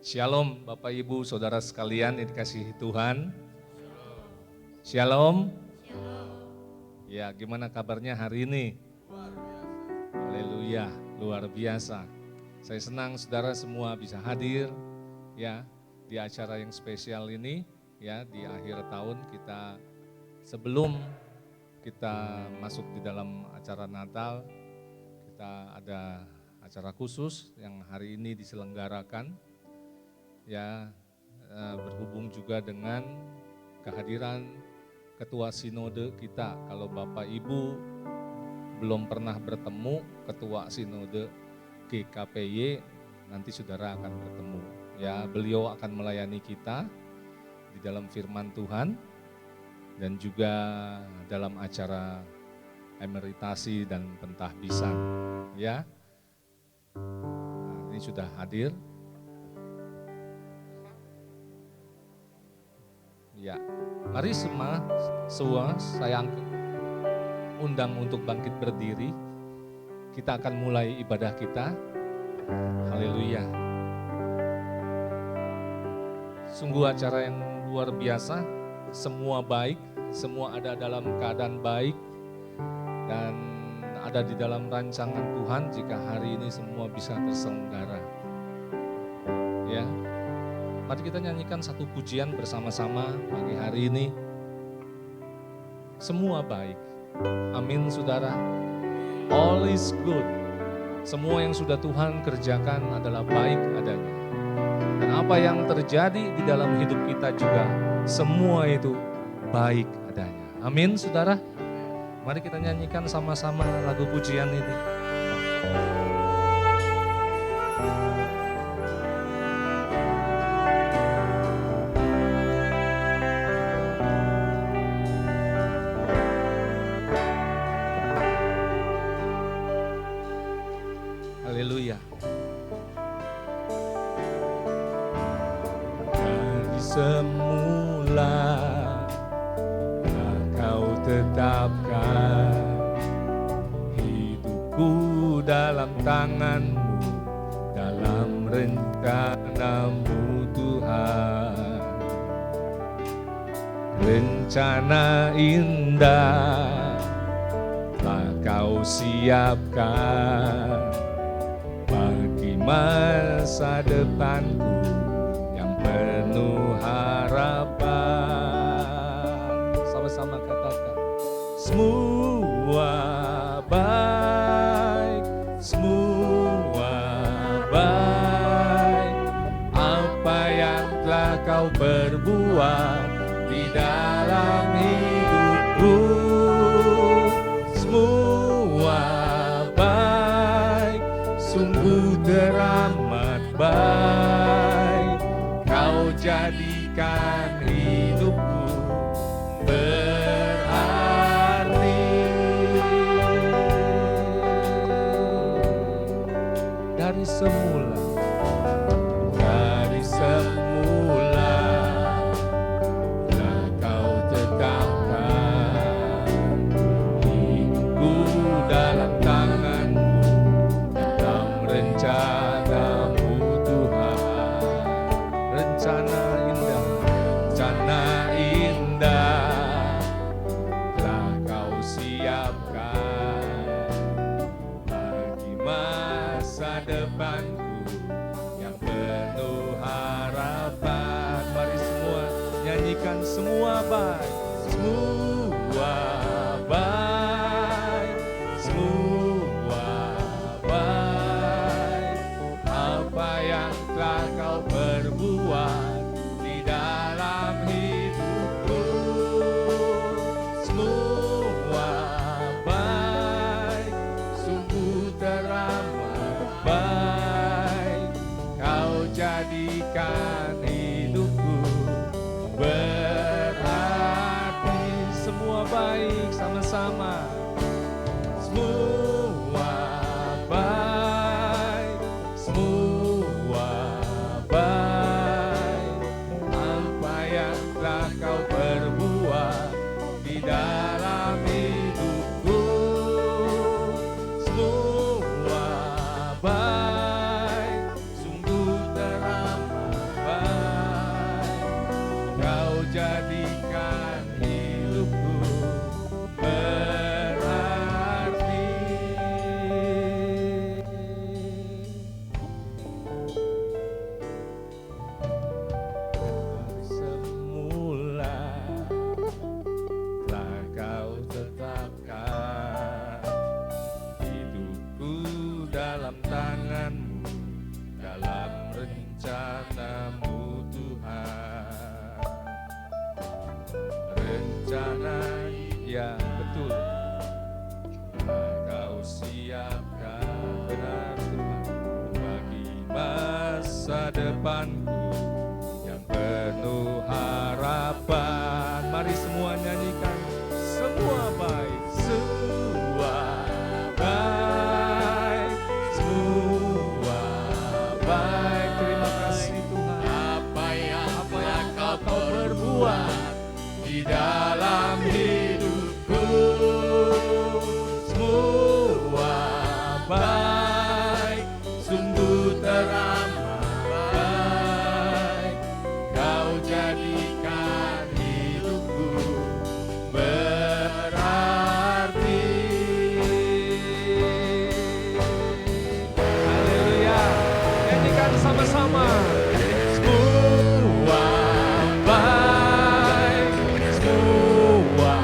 Shalom Bapak Ibu Saudara sekalian yang dikasihi Tuhan. Shalom. Ya, gimana kabarnya hari ini? Haleluya, luar biasa. Saya senang saudara semua bisa hadir ya di acara yang spesial ini ya di akhir tahun kita, sebelum kita masuk di dalam acara Natal, kita ada acara khusus yang hari ini diselenggarakan ya, berhubung juga dengan kehadiran Ketua Sinode kita. Kalau Bapak Ibu belum pernah bertemu Ketua Sinode GKPY, nanti saudara akan bertemu. Ya, beliau akan melayani kita di dalam firman Tuhan dan juga dalam acara emeritasi dan pentahbisan. Ya, nah, ini sudah hadir. Ya, mari semua saya undang untuk bangkit berdiri. Kita akan mulai ibadah kita. Haleluya. Sungguh acara yang luar biasa, semua baik, semua ada dalam keadaan baik dan ada di dalam rancangan Tuhan jika hari ini semua bisa terselenggara. Ya. Mari kita nyanyikan satu pujian bersama-sama pagi hari ini. Semua baik. Amin saudara. All is good. Semua yang sudah Tuhan kerjakan adalah baik adanya. Dan apa yang terjadi di dalam hidup kita juga, semua itu baik adanya. Amin saudara. Mari kita nyanyikan sama-sama lagu pujian ini. Semula Kau tetapkan hidupku dalam tangan-Mu, dalam rencana-Mu Tuhan. Rencana indah telah Kau siapkan bagi masa depanku penuh harapan. Sama-sama katakan, semua baik, semua baik. Apa yang telah Kau perbuat di dalam hidupku, semua baik, sungguh teramat baik. Jadikan hidupku berarti. Dari semula telah Kau tetapkan hidupku dalam tangan-Mu, dalam rencana-Mu Tuhan. Rencana indah telah Kau siapkan bagi masa depanku yang penuh harapan. Mari semua nyanyikan, semua baik, semua baik, semua baik. Apa yang telah Kau perbuat di dalam hidupku, semua baik, sungguh teramat baik. Kau jadikan hidupku berarti. Semua baik, Ya, betul. Kau siapkan benar Tuhan bagi masa depanku yang penuh harapan. Mari semua nyanyikan. Semua baik, semua baik, semua baik. Terima kasih Tuhan. Apa yang kau perbuat di dalam hidupku, semua baik, sungguh teramat baik. Kau jadikan hidupku berarti. Haleluya, nyanyikan sama-sama. Semua baik, semua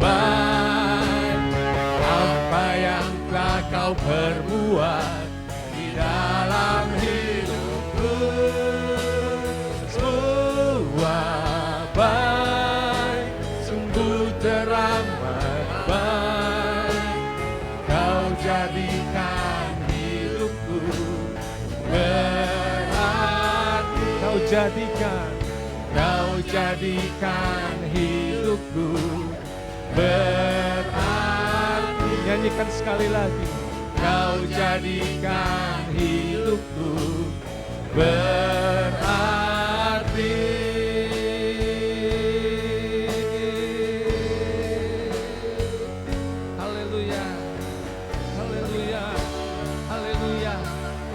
baik. Apa yang telah kau perbuat di dalam hidupku, semua baik, sungguh teramat baik. Kau jadikan hidupku berarti. Kau jadikan hidupku berarti. Nyanyikan sekali lagi. Kau jadikan hidupku berarti. Haleluya, haleluya, haleluya.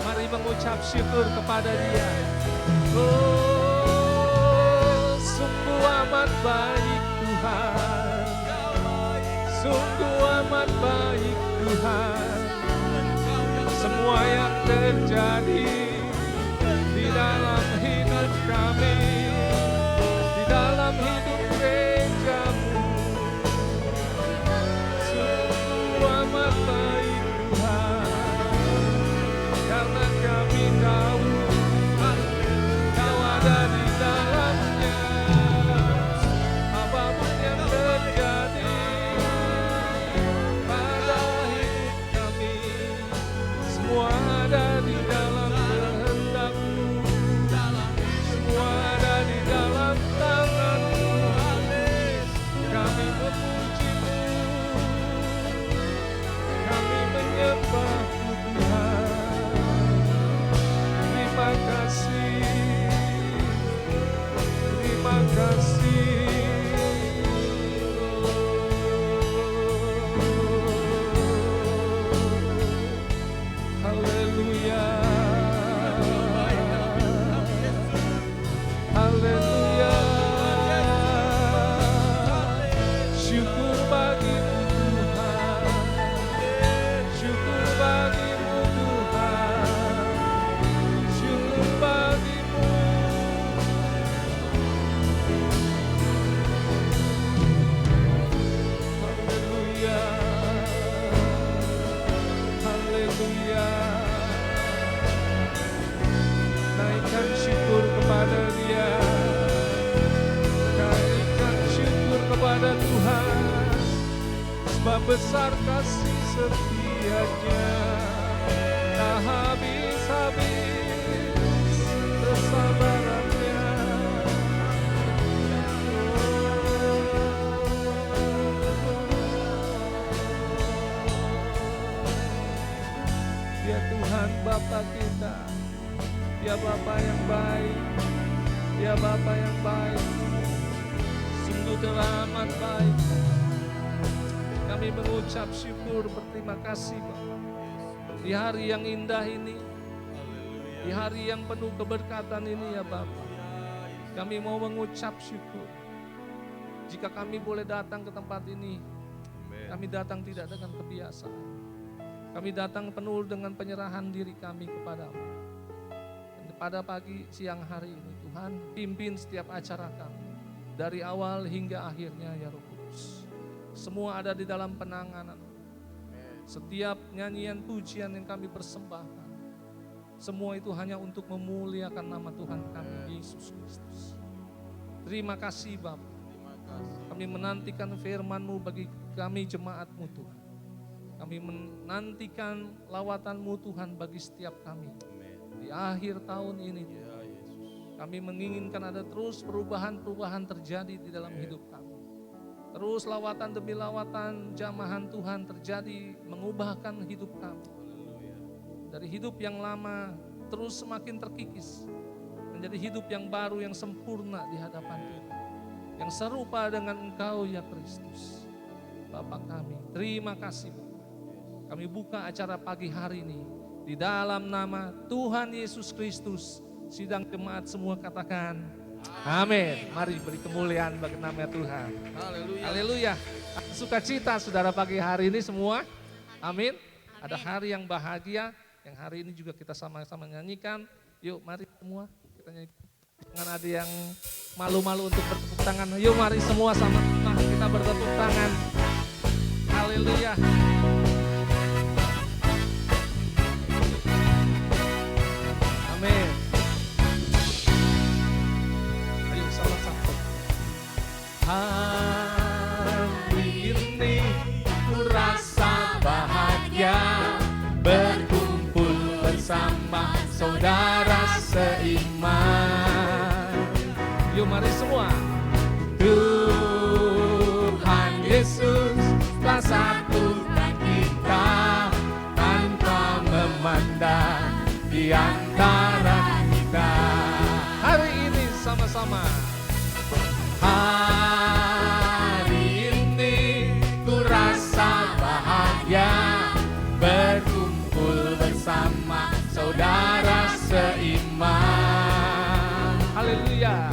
Mari mengucap syukur kepada Dia. Oh, sungguh amat baik Tuhan, sungguh amat baik Tuhan. Semua yang terjadi di dalam hidup kami, di dalam hidup gereja-Mu, sungguh amat baik Tuhan. Karena kami tahu Kau ada di dalamnya. Apapun yang terjadi pada hidup kami, semua ada di dalam kehendak-Mu, semua ada di dalam tangan-Mu. Kami memuji-Mu, kami menyembah-Mu Tuhan. Terima kasih, terima kasih. Haleluya, haleluya. Syukur bagi-Mu Tuhan, syukur bagi-Mu Tuhan, syukur bagi-Mu. Haleluya, haleluya. Naikkan syukur kepada Dia, naikkan syukur kepada Tuhan, sebab besar kasih setia-Nya, tak habis-habis kesabaran-Nya. Dia Tuhan Bapa kita, Dia Bapa yang baik, Dia Bapa yang baik, sungguh teramat baik. Kami mengucap syukur, berterima kasih Bapa. Di hari yang indah ini, di hari yang penuh keberkatan ini ya Bapa, kami mau mengucap syukur. Jika kami boleh datang ke tempat ini, kami datang tidak dengan kebiasaan. Kami datang penuh dengan penyerahan diri kami kepada-Mu. Dan pada pagi siang hari ini Tuhan, pimpin setiap acara kami, dari awal hingga akhirnya ya Roh Kudus. Semua ada di dalam penanganan. Setiap nyanyian pujian yang kami persembahkan, semua itu hanya untuk memuliakan nama Tuhan kami, Yesus Kristus. Terima kasih Bapa. Kami Kami menantikan firman-Mu bagi kami jemaat-Mu Tuhan. Kami menantikan lawatan-Mu Tuhan bagi setiap kami. Di akhir tahun ini Tuhan, kami menginginkan ada terus perubahan-perubahan terjadi di dalam hidup kami. Terus lawatan demi lawatan jamahan Tuhan terjadi mengubahkan hidup kami. Dari hidup yang lama terus semakin terkikis menjadi hidup yang baru yang sempurna di hadapan Tuhan. Yang serupa dengan Engkau ya Kristus. Bapa kami, terima kasih Bapak. Kami buka acara pagi hari ini di dalam nama Tuhan Yesus Kristus. Sidang jemaat semua katakan amin. Mari beri kemuliaan bagi nama Tuhan. Haleluya. Haleluya. Sukacita saudara pagi hari ini semua. Amin. Ada hari yang bahagia yang hari ini juga kita sama-sama nyanyikan. Yuk mari semua kita nyanyikan. Jangan ada yang malu-malu untuk bertepuk tangan. Yuk mari semua sama-sama kita bertepuk tangan. Haleluya. Amin. Ayo sama-sama. Hari ini ku rasa bahagia berkumpul bersama saudara seiman. Yuk mari semua. Tuhan Yesus telah satukan kita tanpa memandang di antara kita. Hari ini sama-sama. Hari ini ku rasa bahagia berkumpul bersama saudara seiman. Haleluya.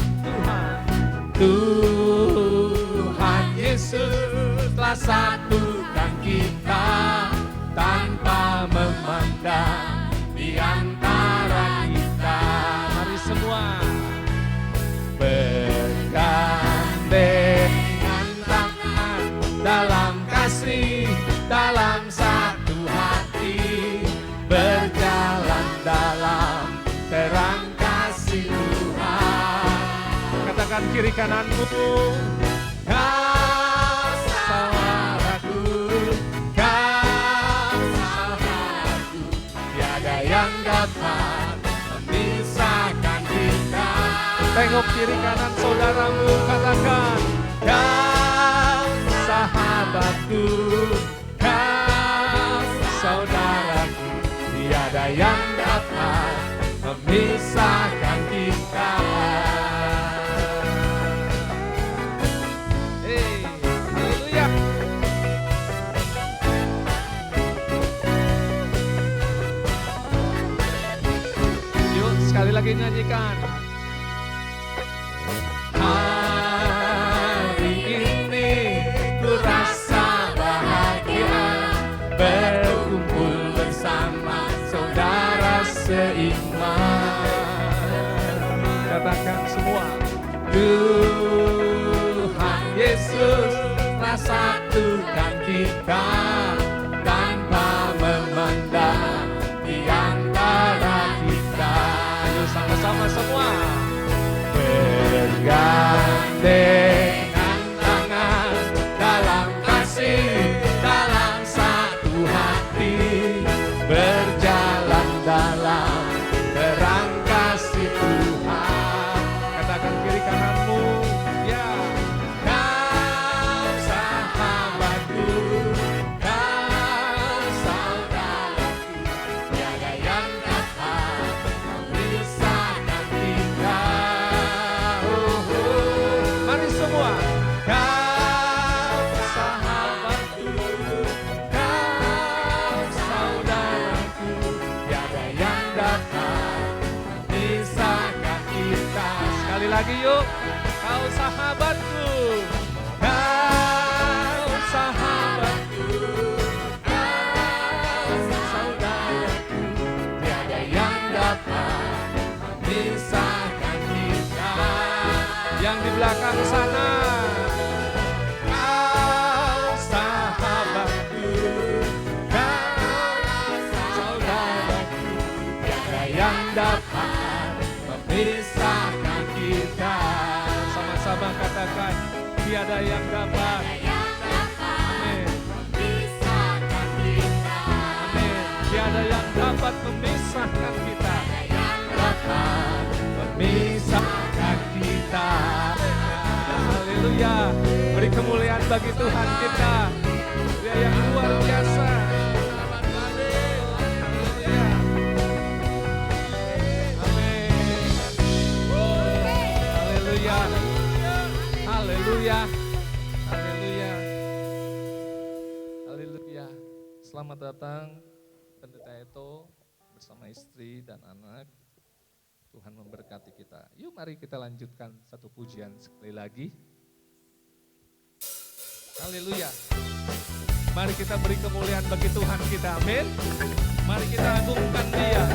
Tuhan Yesus telah satukan kita tanpa memandang di antara kita. Mari semua bergandengan tangan dalam kasih, dalam satu hati, berjalan dalam terang kasih Tuhan. Katakan kiri kananmu, kau saudaraku, kau saudaraku, tiada yang dapat memisahkan kita. Tengok kiri kanan saudaramu, katakan, kau sahabatku, kau saudaraku, tiada yang dapat memisahkan kita. Haleluya. Yuk sekali lagi nyanyikan. Hari ini ku rasa bahagia berkumpul bersama saudara seiman. Katakan semua. Tuhan Yesus telah satukan kita tanpa memandang di antara kita. Ayo sama-sama semua. Bergandengan tangan dalam kasih, dalam satu hati, berjalan dalam terang kasih Tuhan. Katakan kiri kananmu, ya. Kau sahabatku, kau saudaraku, tiada yang dapat memisahkan kita. Mari semua. Kau sahabatku, kau saudaraku, tiada yang dapat memisahkan kita. Sekali lagi yuk. Kau sahabatku, kau sahabatku, kau saudaraku, tiada yang dapat memisahkan kita. Yang di belakang sana, kau sahabatku, kau saudaraku, tiada yang dapat memisahkan kita. Sama-sama katakan, Tiada yang dapat. Amin. Amin. Tiada yang dapat memisahkan kita. Memisahkan kita. Haleluya. Beri kemuliaan bagi Tuhan kita. Dia yang luar biasa. Haleluya. Amin. Haleluya. Haleluya. Haleluya. Haleluya. Selamat datang Pendeta Eto bersama istri dan anak. Tuhan memberkati kita. Yuk mari kita lanjutkan satu pujian sekali lagi. Haleluya. Mari kita beri kemuliaan bagi Tuhan kita. Amin. Mari kita agungkan Dia.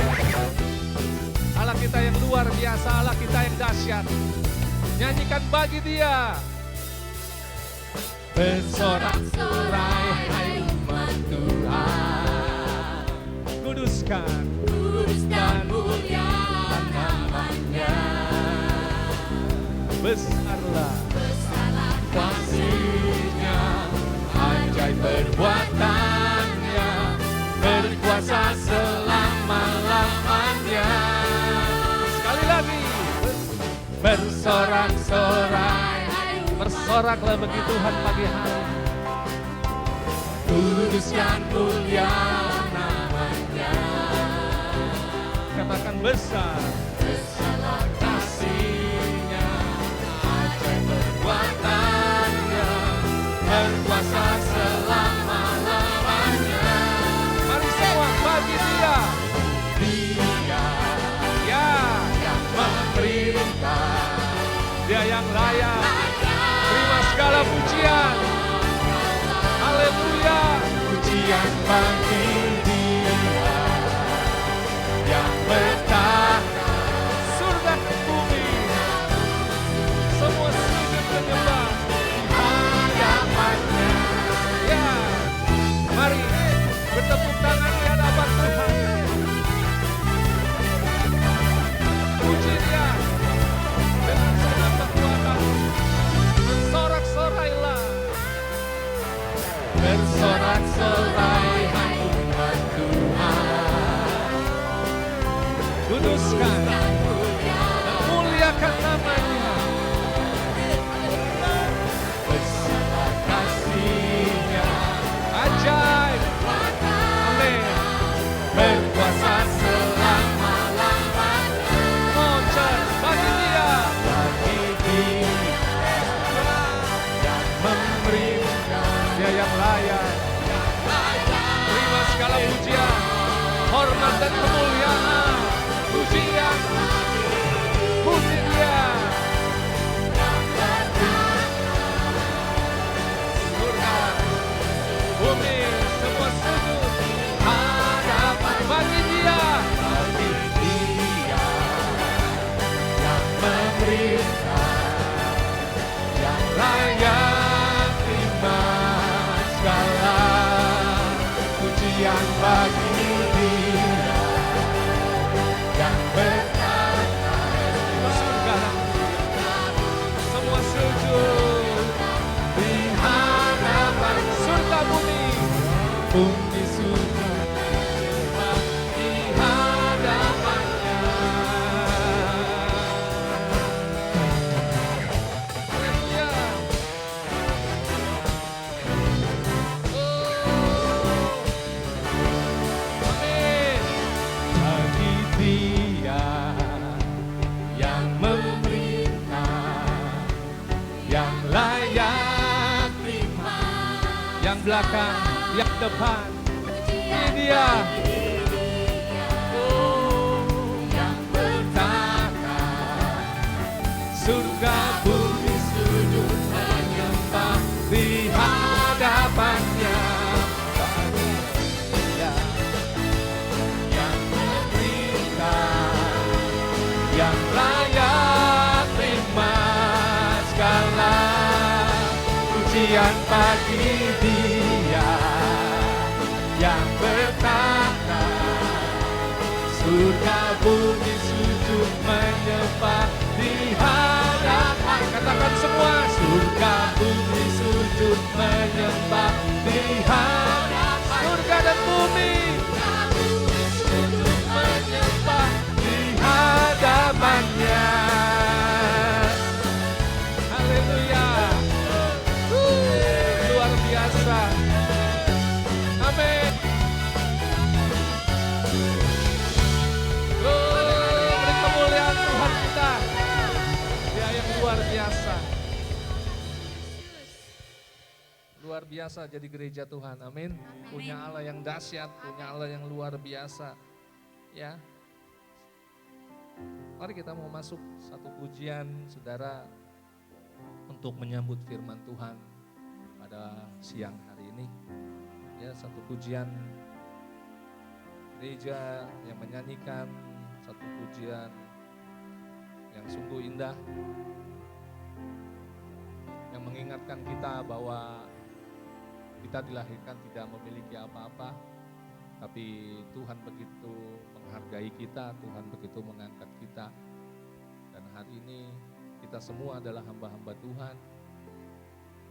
Allah kita yang luar biasa, Allah kita yang dahsyat. Nyanyikan bagi Dia. Bersorak-sorai hai umat Tuhan. Kuduskan, kudus dan mulia namanya. Besarlah kasih-Nya, ajaib perbuatannya, berkuasa selama-lamanya. Sekali lagi, bersorak-sorai, bersoraklah bagi Tuhan pagi hari. Kudus dan mulia namanya. Katakan besar, besarlah kasih-Nya, ajaib perbuatannya, berkuasa selama-lamanya. Mari semua bagi Dia. Dia yang memerintah, Dia yang layak, terima segala pujian. Haleluya. Pujian bagi Dia yang bertahta surga dan bumi. Semua sujud menyembah hadapannya. Ya, mari bertepuk tangan di hadapan Tuhan. Puji Dia dengan segala kekuatan. Bersorak-sorailah. Bersorak-sorai hai umat Tuhan. Kuduskan dan muliakan namanya. Besar kasih-Nya, ajaib. Amin. Berkuasa selama-lamanya. Moncet bagi Dia. Bagi Dia yang memberi, Dia yang layak. Terima segala pujian, hormat dan kemuliaan. Pujian, puji Dia. Surga, bumi, semua sujud hadapan bagi Dia. Bagi Dia yang memerintah, yang layak terima segala pujian bagi Dia yang bertahta. Surga, semua sujud di hadapan surga bumi. Bumi sujud di hadapannya. Haleluya. Amin. Bagi Dia yang memerintah, yang layak terima, yang belakang, yang depan. Ini Dia. Oh, yang bertahta, surga bumi sujud menyembah di hadapannya. Bagi Dia yang memerintah, yang layak terima segala pujian bagi Dia yang bertahta, surga bumi sujud menyembah di hadapan. Katakan semua. Surga bumi sujud menyembah di hadapan. Surga dan bumi sujud menyembah di hadapannya. Haleluya. Luar biasa. Amin. Beri kemuliaan Tuhan kita. Dia yang luar biasa. Luar biasa jadi gereja Tuhan, amin. Punya Allah yang dahsyat, punya Allah yang luar biasa. Ya, mari kita mau masuk satu pujian, saudara, untuk menyambut firman Tuhan pada siang hari ini. Ya, satu pujian gereja yang menyanyikan satu pujian yang sungguh indah, yang mengingatkan kita bahwa kita dilahirkan tidak memiliki apa-apa, tapi Tuhan begitu menghargai kita, Tuhan begitu mengangkat kita. Dan hari ini kita semua adalah hamba-hamba Tuhan.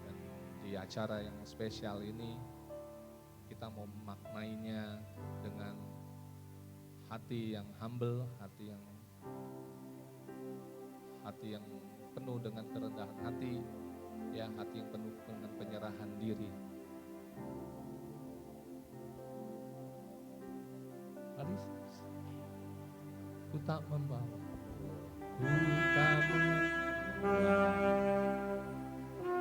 Dan di acara yang spesial ini kita mau memaknainya dengan hati yang humble, hati yang penuh dengan kerendahan hati, ya, hati yang penuh dengan penyerahan diri. Mari, ku tak membawa, ku tak membawa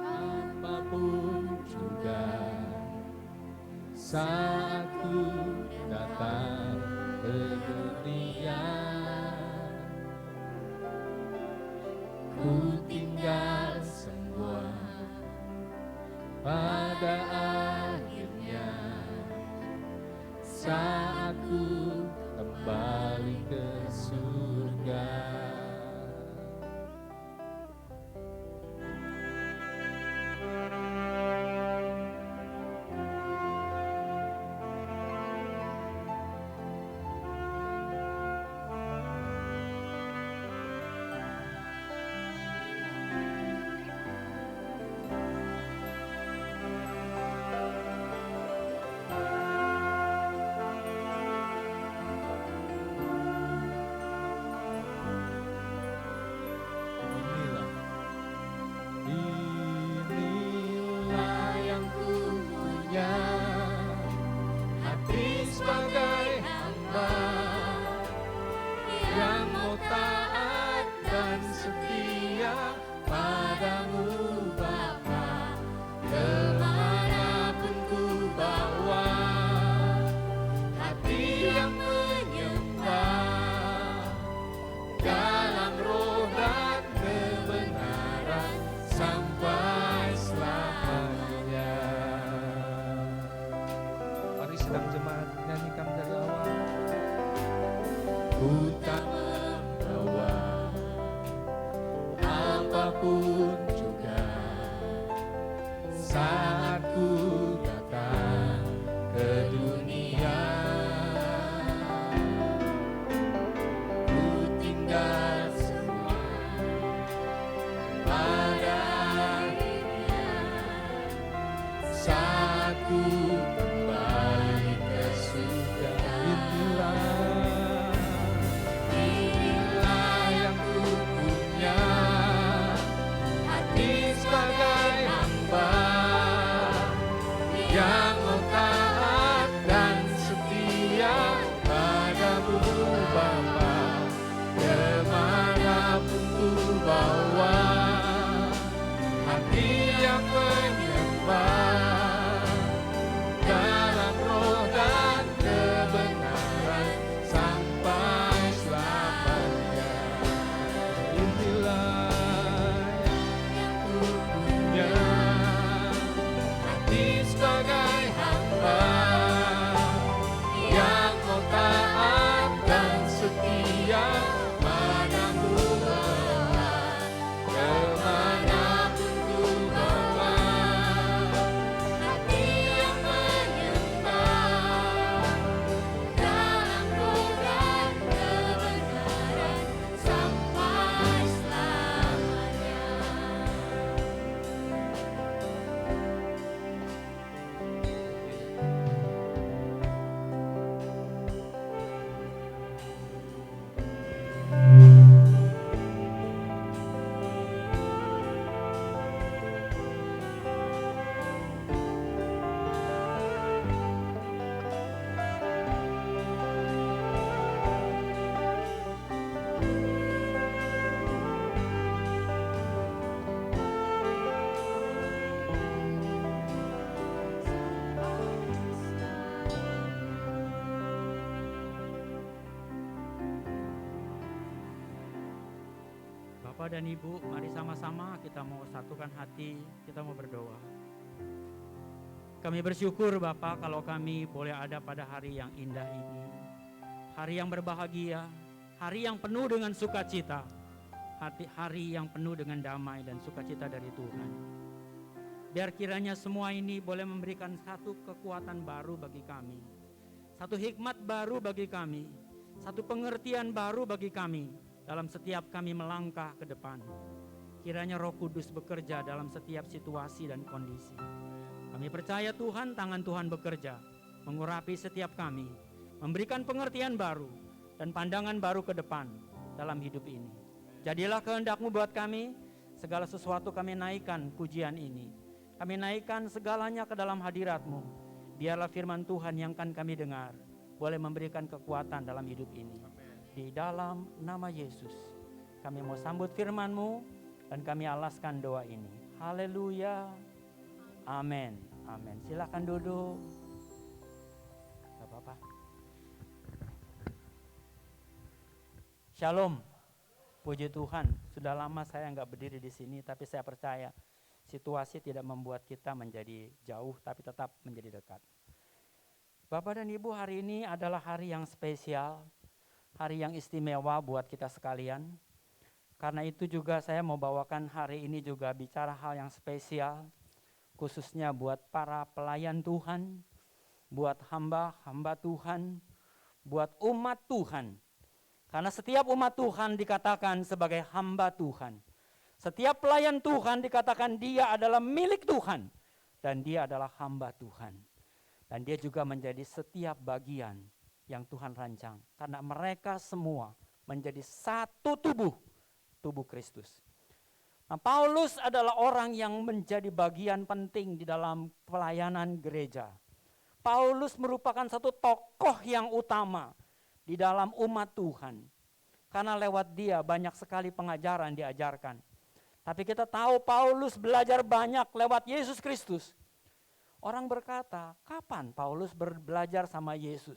apapun juga saat ku datang ke dunia. Ku tinggal semua pada akhirnya saat ku kembali ke surga. Ku tak membawa apapun juga saat ku datang ke dunia. Ku tinggal semua pada akhirnya saat ku kembali ke surga. Bapak dan Ibu, mari sama-sama kita mau satukan hati, kita mau berdoa. Kami bersyukur Bapak kalau kami boleh ada pada hari yang indah ini. Hari yang berbahagia, hari yang penuh dengan sukacita, hari yang penuh dengan damai dan sukacita dari Tuhan. Biar kiranya semua ini boleh memberikan satu kekuatan baru bagi kami, satu hikmat baru bagi kami, satu pengertian baru bagi kami dalam setiap kami melangkah ke depan. Kiranya Roh Kudus bekerja dalam setiap situasi dan kondisi. Kami percaya Tuhan, tangan Tuhan bekerja, mengurapi setiap kami, memberikan pengertian baru dan pandangan baru ke depan dalam hidup ini. Jadilah kehendak-Mu buat kami, segala sesuatu kami naikkan pujian ini. Kami naikkan segalanya ke dalam hadirat-Mu. Biarlah firman Tuhan yang akan kami dengar boleh memberikan kekuatan dalam hidup ini. Di dalam nama Yesus, kami mau sambut firman-Mu dan kami alaskan doa ini. Haleluya. Amin. Amin. Silakan duduk. Gak apa-apa. Shalom. Puji Tuhan. Sudah lama saya nggak berdiri di sini, tapi saya percaya situasi tidak membuat kita menjadi jauh, tapi tetap menjadi dekat. Bapak dan Ibu, hari ini adalah hari yang spesial, hari yang istimewa buat kita sekalian. Karena itu juga saya mau bawakan hari ini juga bicara hal yang spesial, khususnya buat para pelayan Tuhan, buat hamba-hamba Tuhan, buat umat Tuhan. Karena setiap umat Tuhan dikatakan sebagai hamba Tuhan. Setiap pelayan Tuhan dikatakan dia adalah milik Tuhan dan dia adalah hamba Tuhan. Dan dia juga menjadi setiap bagian yang Tuhan rancang. Karena mereka semua menjadi satu tubuh Kristus. Nah, Paulus adalah orang yang menjadi bagian penting di dalam pelayanan gereja. Paulus merupakan satu tokoh yang utama di dalam umat Tuhan. Karena lewat dia banyak sekali pengajaran diajarkan. Tapi kita tahu Paulus belajar banyak lewat Yesus Kristus. Orang berkata, kapan Paulus belajar sama Yesus?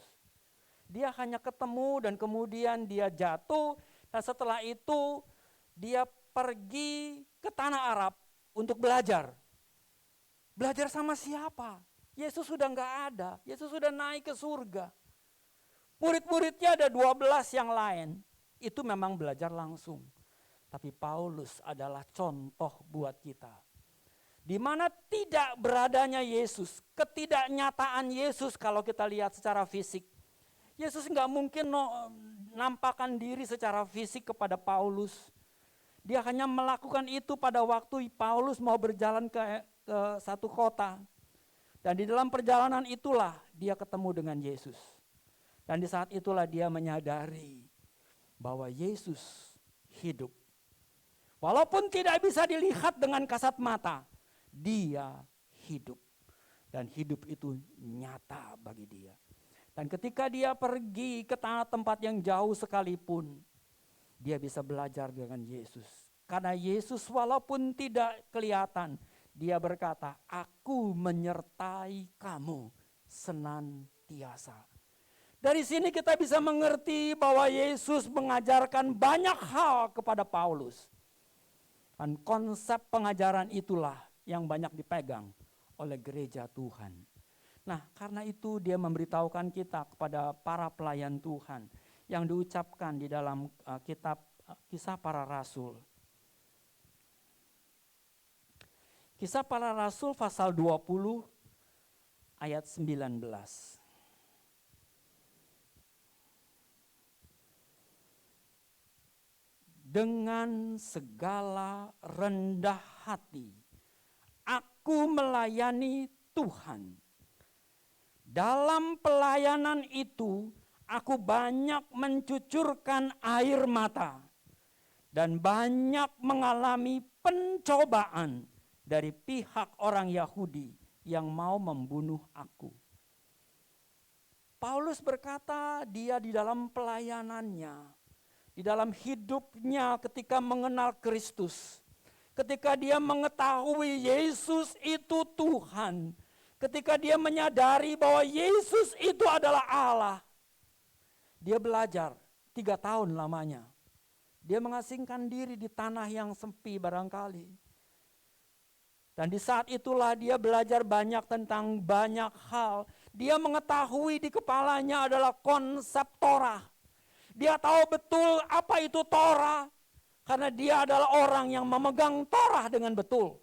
Dia hanya ketemu dan kemudian dia jatuh. Dan setelah itu dia pergi ke tanah Arab untuk belajar. Belajar sama siapa? Yesus sudah enggak ada. Yesus sudah naik ke surga. Murid-muridnya ada 12 yang lain. Itu memang belajar langsung. Tapi Paulus adalah contoh buat kita. Di mana tidak beradanya Yesus, ketidaknyataan Yesus kalau kita lihat secara fisik. Yesus enggak mungkin nampakkan diri secara fisik kepada Paulus. Dia hanya melakukan itu pada waktu Paulus mau berjalan ke satu kota. Dan di dalam perjalanan itulah dia ketemu dengan Yesus. Dan di saat itulah dia menyadari bahwa Yesus hidup. Walaupun tidak bisa dilihat dengan kasat mata, dia hidup. Dan hidup itu nyata bagi dia. Dan ketika dia pergi ke tanah tempat yang jauh sekalipun, dia bisa belajar dengan Yesus. Karena Yesus walaupun tidak kelihatan, dia berkata, aku menyertai kamu senantiasa. Dari sini kita bisa mengerti bahwa Yesus mengajarkan banyak hal kepada Paulus. Dan konsep pengajaran itulah yang banyak dipegang oleh gereja Tuhan. Nah, karena itu dia memberitahukan kita kepada para pelayan Tuhan yang diucapkan di dalam kitab Kisah Para Rasul. Kisah Para Rasul pasal 20 ayat 19. Dengan segala rendah hati, aku melayani Tuhan. Dalam pelayanan itu, aku banyak mencucurkan air mata dan banyak mengalami pencobaan dari pihak orang Yahudi yang mau membunuh aku. Paulus berkata dia di dalam pelayanannya, di dalam hidupnya ketika mengenal Kristus, ketika dia mengetahui Yesus itu Tuhan, ketika dia menyadari bahwa Yesus itu adalah Allah, dia belajar 3 tahun lamanya. Dia mengasingkan diri di tanah yang sepi barangkali. Dan di saat itulah dia belajar banyak tentang banyak hal. Dia mengetahui di kepalanya adalah konsep Torah. Dia tahu betul apa itu Torah. Karena dia adalah orang yang memegang Torah dengan betul.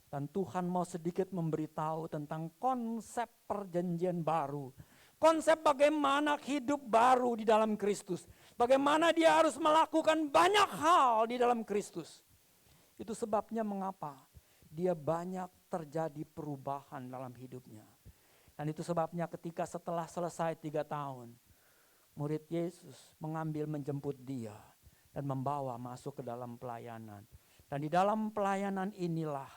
Dan Tuhan mau sedikit memberitahu tentang konsep perjanjian baru. Konsep bagaimana hidup baru di dalam Kristus. Bagaimana dia harus melakukan banyak hal di dalam Kristus. Itu sebabnya mengapa dia banyak terjadi perubahan dalam hidupnya. Dan itu sebabnya ketika setelah selesai 3 tahun, murid Yesus menjemput dia dan membawa masuk ke dalam pelayanan. Dan di dalam pelayanan inilah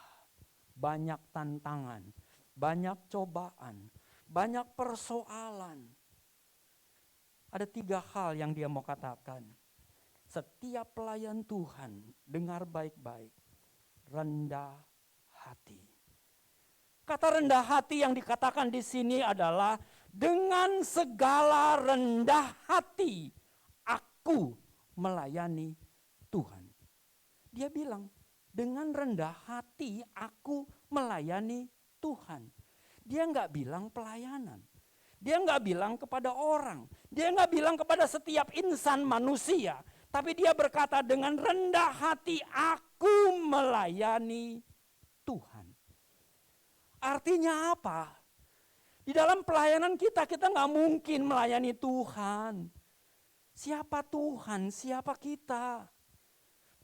banyak tantangan, banyak cobaan, banyak persoalan. Ada 3 hal yang dia mau katakan. Setiap pelayan Tuhan, dengar baik-baik, rendah hati. Kata rendah hati yang dikatakan di sini adalah dengan segala rendah hati aku melayani Tuhan. Dia bilang, dengan rendah hati aku melayani Tuhan. Dia nggak bilang pelayanan. Dia nggak bilang kepada orang. Dia nggak bilang kepada setiap insan manusia. Tapi dia berkata dengan rendah hati aku melayani Tuhan. Artinya apa? Di dalam pelayanan kita nggak mungkin melayani Tuhan. Siapa Tuhan? Siapa kita?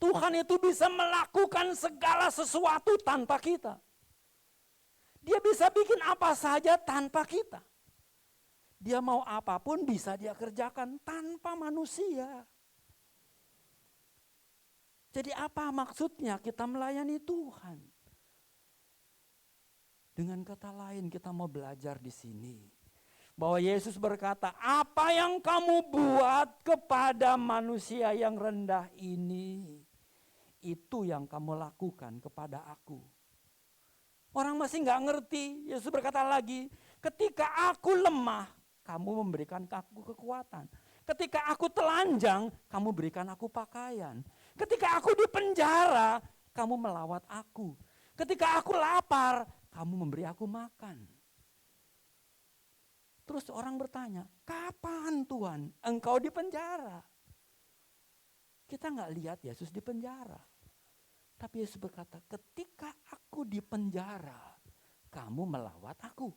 Tuhan itu bisa melakukan segala sesuatu tanpa kita. Dia bisa bikin apa saja tanpa kita. Dia mau apapun bisa dia kerjakan tanpa manusia. Jadi apa maksudnya kita melayani Tuhan? Dengan kata lain kita mau belajar di sini. Bahwa Yesus berkata, apa yang kamu buat kepada manusia yang rendah ini, itu yang kamu lakukan kepada aku. Orang masih nggak ngerti. Yesus berkata lagi, ketika aku lemah, kamu memberikan aku kekuatan. Ketika aku telanjang, kamu berikan aku pakaian. Ketika aku di penjara, kamu melawat aku. Ketika aku lapar, kamu memberi aku makan. Terus orang bertanya, kapan Tuhan engkau di penjara? Kita nggak lihat Yesus di penjara. Tapi Yesus berkata, ketika aku di penjara, kamu melawat aku.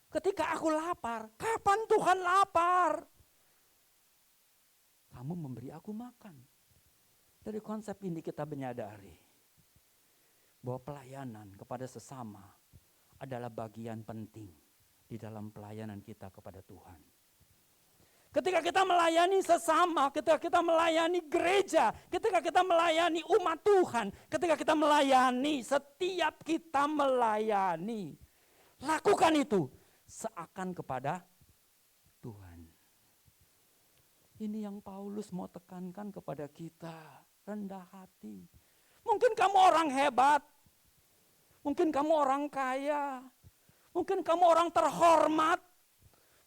Ketika aku lapar, kapan Tuhan lapar? Kamu memberi aku makan. Dari konsep ini kita menyadari bahwa pelayanan kepada sesama adalah bagian penting di dalam pelayanan kita kepada Tuhan. Ketika kita melayani sesama, ketika kita melayani gereja, ketika kita melayani umat Tuhan, ketika kita melayani, setiap kita melayani, lakukan itu seakan kepada Tuhan. Ini yang Paulus mau tekankan kepada kita, rendah hati. Mungkin kamu orang hebat, mungkin kamu orang kaya, mungkin kamu orang terhormat,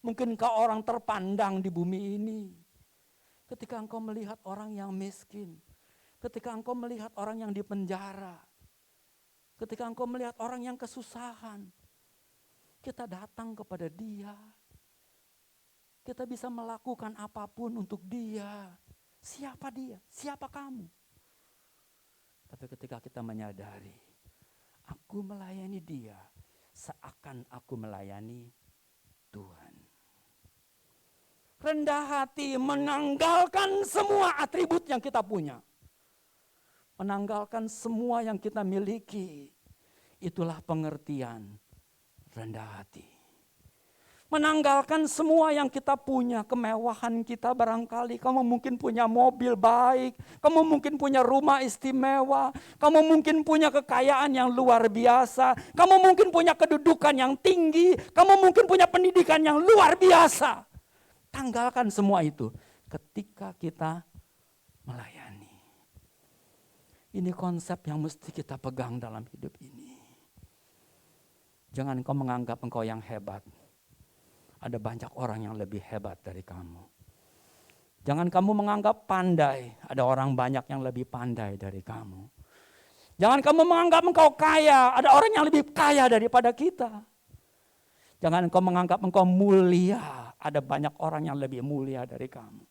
mungkin kau orang terpandang di bumi ini. Ketika engkau melihat orang yang miskin, ketika engkau melihat orang yang dipenjara, ketika engkau melihat orang yang kesusahan, kita datang kepada dia. Kita bisa melakukan apapun untuk dia. Siapa dia? Siapa kamu? Tapi ketika kita menyadari, aku melayani dia seakan aku melayani Tuhan. Rendah hati menanggalkan semua atribut yang kita punya. Menanggalkan semua yang kita miliki. Itulah pengertian rendah hati. Menanggalkan semua yang kita punya, kemewahan kita barangkali. Kamu mungkin punya mobil baik, kamu mungkin punya rumah istimewa, kamu mungkin punya kekayaan yang luar biasa, kamu mungkin punya kedudukan yang tinggi, kamu mungkin punya pendidikan yang luar biasa. Tanggalkan semua itu ketika kita melayani. Ini konsep yang mesti kita pegang dalam hidup ini. Jangan engkau menganggap engkau yang hebat. Ada banyak orang yang lebih hebat dari kamu. Jangan kamu menganggap pandai, ada orang banyak yang lebih pandai dari kamu. Jangan kamu menganggap engkau kaya, ada orang yang lebih kaya daripada kita. Jangan engkau menganggap engkau mulia, ada banyak orang yang lebih mulia dari kamu.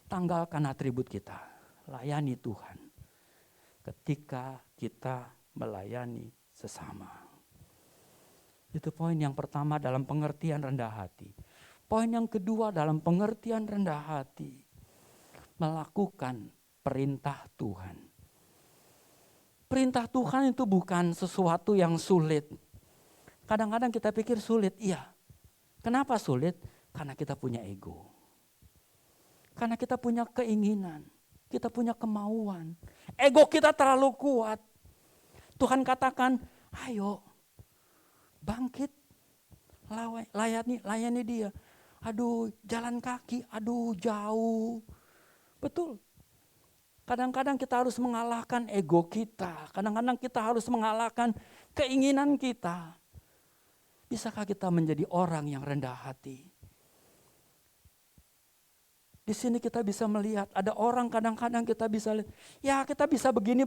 Tanggalkan atribut kita, layani Tuhan ketika kita melayani sesama. Itu poin yang pertama dalam pengertian rendah hati. Poin yang kedua dalam pengertian rendah hati, melakukan perintah Tuhan. Perintah Tuhan itu bukan sesuatu yang sulit. Kadang-kadang kita pikir sulit, iya. Kenapa sulit? Karena kita punya ego. Karena kita punya keinginan, kita punya kemauan. Ego kita terlalu kuat. Tuhan katakan, ayo bangkit, layani dia. Aduh, jalan kaki, aduh jauh. Betul. Kadang-kadang kita harus mengalahkan ego kita. Kadang-kadang kita harus mengalahkan keinginan kita. Bisakah kita menjadi orang yang rendah hati? Di sini kita bisa melihat, ada orang kadang-kadang kita bisa lihat, ya kita bisa begini,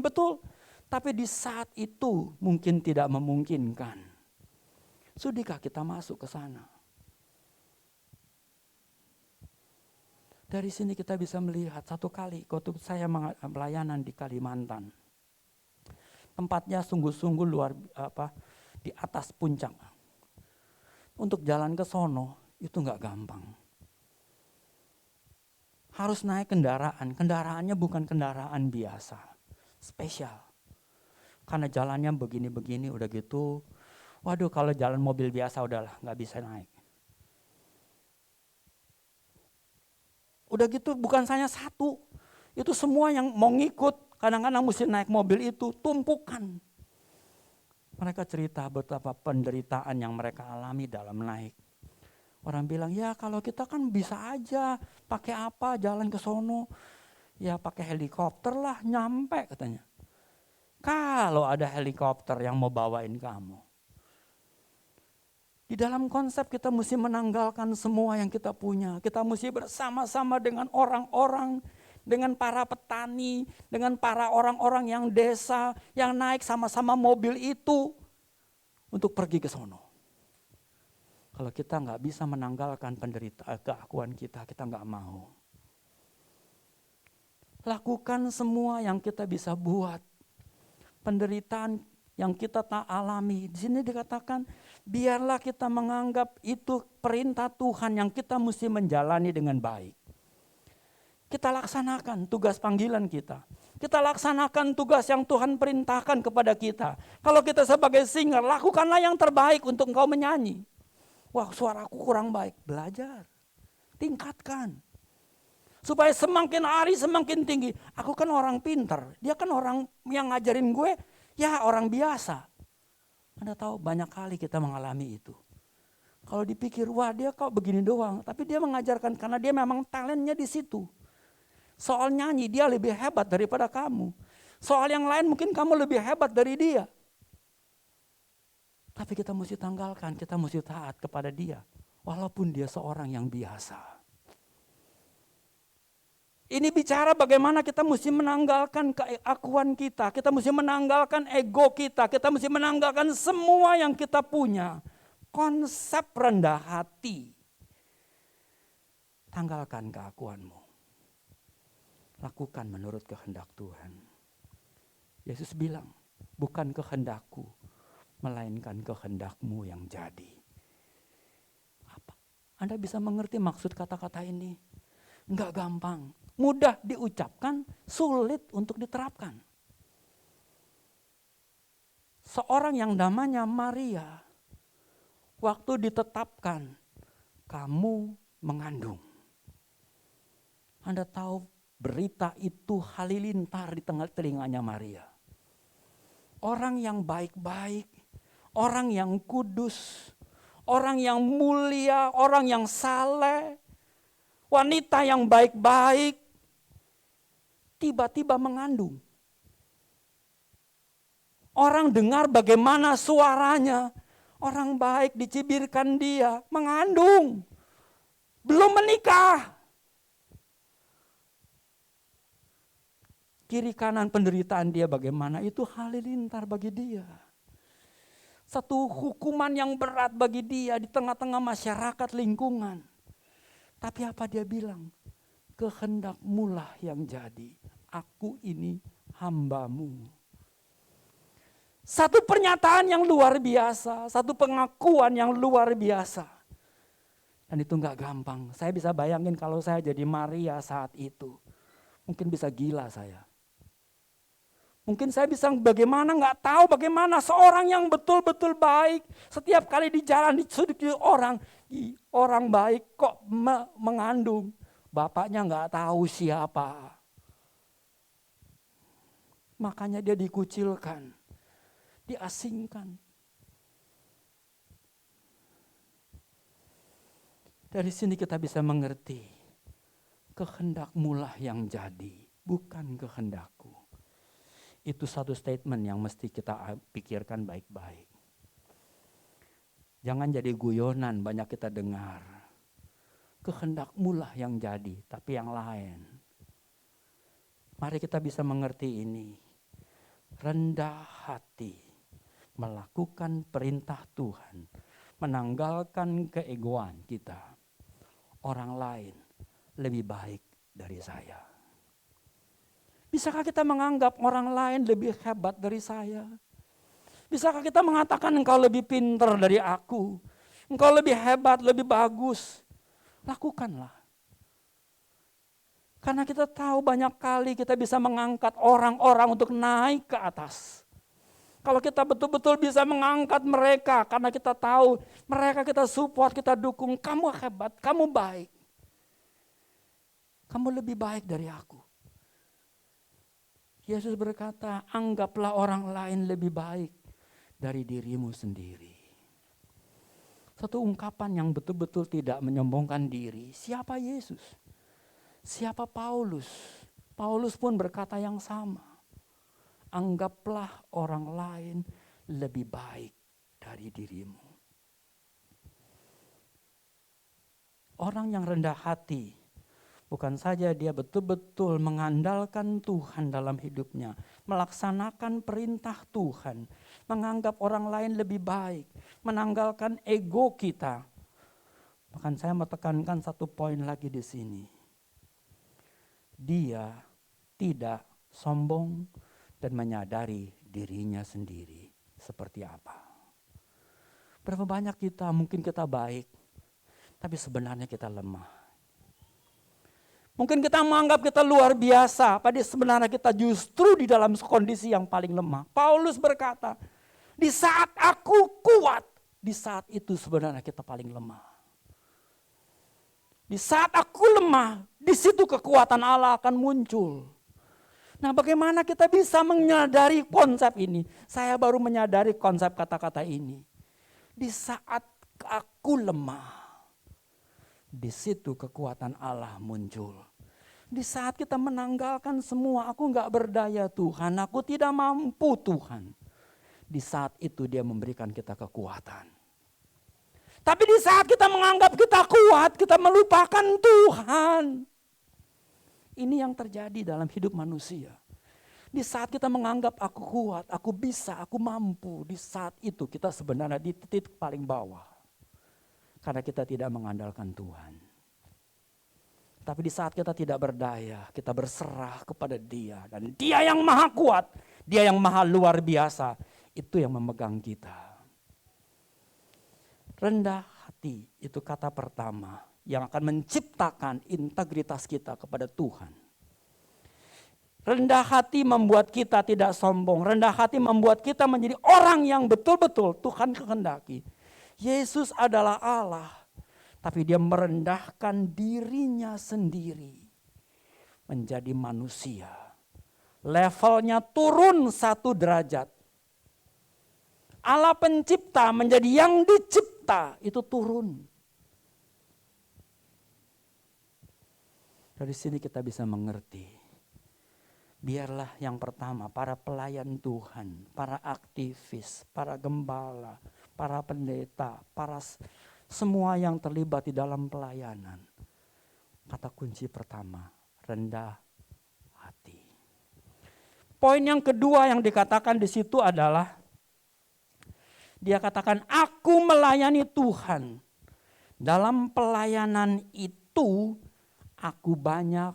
betul. Tapi di saat itu mungkin tidak memungkinkan. Sudikah kita masuk ke sana? Dari sini kita bisa melihat satu kali waktu saya pelayanan di Kalimantan. Tempatnya sungguh-sungguh di atas puncak. Untuk jalan ke sono itu enggak gampang. Harus naik kendaraan. Kendaraannya bukan kendaraan biasa, spesial. Karena jalannya begini-begini udah gitu. Waduh, kalau jalan mobil biasa udahlah enggak bisa naik. Udah gitu bukan hanya satu, itu semua yang mau ngikut, kadang-kadang mesti naik mobil itu, tumpukan. Mereka cerita betapa penderitaan yang mereka alami dalam naik. Orang bilang, ya kalau kita kan bisa aja, pakai apa jalan ke sono, ya pakai helikopter lah, nyampe katanya. Kalau ada helikopter yang mau bawain kamu. Di dalam konsep kita mesti menanggalkan semua yang kita punya. Kita mesti bersama-sama dengan orang-orang, dengan para petani, dengan para orang-orang yang desa, yang naik sama-sama mobil itu untuk pergi ke sono. Kalau kita nggak bisa menanggalkan penderitaan keakuan kita, kita nggak mau. Lakukan semua yang kita bisa buat. Penderitaan yang kita tak alami. Di sini dikatakan, biarlah kita menganggap itu perintah Tuhan yang kita mesti menjalani dengan baik. Kita laksanakan tugas panggilan kita. Kita laksanakan tugas yang Tuhan perintahkan kepada kita. Kalau kita sebagai singer, lakukanlah yang terbaik untuk engkau menyanyi. Wah, suaraku kurang baik. Belajar. Tingkatkan. Supaya semakin hari semakin tinggi. Aku kan orang pintar. Dia kan orang yang ngajarin gue. Ya orang biasa. Anda tahu banyak kali kita mengalami itu. Kalau dipikir, wah dia kok begini doang. Tapi dia mengajarkan karena dia memang talentnya di situ. Soal nyanyi dia lebih hebat daripada kamu. Soal yang lain mungkin kamu lebih hebat dari dia. Tapi kita mesti tanggalkan, kita mesti taat kepada dia. Walaupun dia seorang yang biasa. Ini bicara bagaimana kita mesti menanggalkan keakuan kita. Kita mesti menanggalkan ego kita. Kita mesti menanggalkan semua yang kita punya. Konsep rendah hati. Tanggalkan keakuanmu. Lakukan menurut kehendak Tuhan. Yesus bilang, bukan kehendakku, melainkan kehendakmu yang jadi. Apa? Anda bisa mengerti maksud kata-kata ini? Enggak gampang. Mudah diucapkan, sulit untuk diterapkan. Seorang yang namanya Maria, waktu ditetapkan, kamu mengandung. Anda tahu berita itu halilintar di tengah telinganya Maria. Orang yang baik-baik, orang yang kudus, orang yang mulia, orang yang saleh, wanita yang baik-baik, tiba-tiba mengandung. Orang dengar bagaimana suaranya. Orang baik dicibirkan dia, mengandung. Belum menikah. kiri kanan penderitaan dia bagaimana, itu halilintar bagi dia. Satu hukuman yang berat bagi dia di tengah-tengah masyarakat lingkungan. Tapi apa dia bilang? Kehendakmulah yang jadi, aku ini hambamu. Satu pernyataan yang luar biasa, satu pengakuan yang luar biasa. Dan itu gak gampang. Saya bisa bayangin kalau saya jadi Maria saat itu. Mungkin bisa gila saya. Mungkin saya bisa bagaimana gak tahu bagaimana seorang yang betul-betul baik. Setiap kali di jalan disudiki orang baik kok mengandung. Bapaknya gak tahu siapa. Makanya dia dikucilkan, diasingkan. Dari sini kita bisa mengerti, kehendakmulah yang jadi, bukan kehendakku. Itu satu statement yang mesti kita pikirkan baik-baik. Jangan jadi guyonan banyak kita dengar. Kehendakmulah yang jadi, tapi yang lain. Mari kita bisa mengerti ini. Rendah hati, melakukan perintah Tuhan, menanggalkan keegoan kita. Orang lain lebih baik dari saya. Bisakah kita menganggap orang lain lebih hebat dari saya? Bisakah kita mengatakan engkau lebih pintar dari aku? Engkau lebih hebat, lebih bagus? Lakukanlah. Karena kita tahu banyak kali kita bisa mengangkat orang-orang untuk naik ke atas. Kalau kita betul-betul bisa mengangkat mereka, karena kita tahu mereka kita support, kita dukung, kamu hebat, kamu baik. Kamu lebih baik dari aku. Yesus berkata, anggaplah orang lain lebih baik dari dirimu sendiri. Satu ungkapan yang betul-betul tidak menyombongkan diri. Siapa Yesus? Siapa Paulus? Paulus pun berkata yang sama. Anggaplah orang lain lebih baik dari dirimu. Orang yang rendah hati, bukan saja dia betul-betul mengandalkan Tuhan dalam hidupnya, melaksanakan perintah Tuhan, menganggap orang lain lebih baik, menanggalkan ego kita. Bahkan saya mau tekankan satu poin lagi di sini. Dia tidak sombong dan menyadari dirinya sendiri seperti apa. Berapa banyak kita, mungkin kita baik, tapi sebenarnya kita lemah. Mungkin kita menganggap kita luar biasa, padahal sebenarnya kita justru di dalam kondisi yang paling lemah. Paulus berkata, di saat aku kuat, di saat itu sebenarnya kita paling lemah. Di saat aku lemah, di situ kekuatan Allah akan muncul. Nah, bagaimana kita bisa menyadari konsep ini? Saya baru menyadari konsep kata-kata ini. Di saat aku lemah, di situ kekuatan Allah muncul. Di saat kita menanggalkan semua, aku enggak berdaya Tuhan, aku tidak mampu Tuhan. Di saat itu dia memberikan kita kekuatan. Tapi di saat kita menganggap kita kuat, kita melupakan Tuhan. Ini yang terjadi dalam hidup manusia. Di saat kita menganggap aku kuat, aku bisa, aku mampu. Di saat itu kita sebenarnya di titik paling bawah. Karena kita tidak mengandalkan Tuhan. Tapi di saat kita tidak berdaya, kita berserah kepada Dia. Dan Dia yang maha kuat, Dia yang maha luar biasa. Itu yang memegang kita. Rendah hati itu kata pertama yang akan menciptakan integritas kita kepada Tuhan. Rendah hati membuat kita tidak sombong. Rendah hati membuat kita menjadi orang yang betul-betul Tuhan kehendaki. Yesus adalah Allah, tapi dia merendahkan dirinya sendiri menjadi manusia. Levelnya turun 1 derajat. Allah pencipta menjadi yang dicipta, itu turun. Dari sini kita bisa mengerti. Biarlah yang pertama para pelayan Tuhan, para aktivis, para gembala, para pendeta, para semua yang terlibat di dalam pelayanan. Kata kunci pertama, rendah hati. Poin yang kedua yang dikatakan di situ adalah, dia katakan, aku melayani Tuhan. Dalam pelayanan itu, aku banyak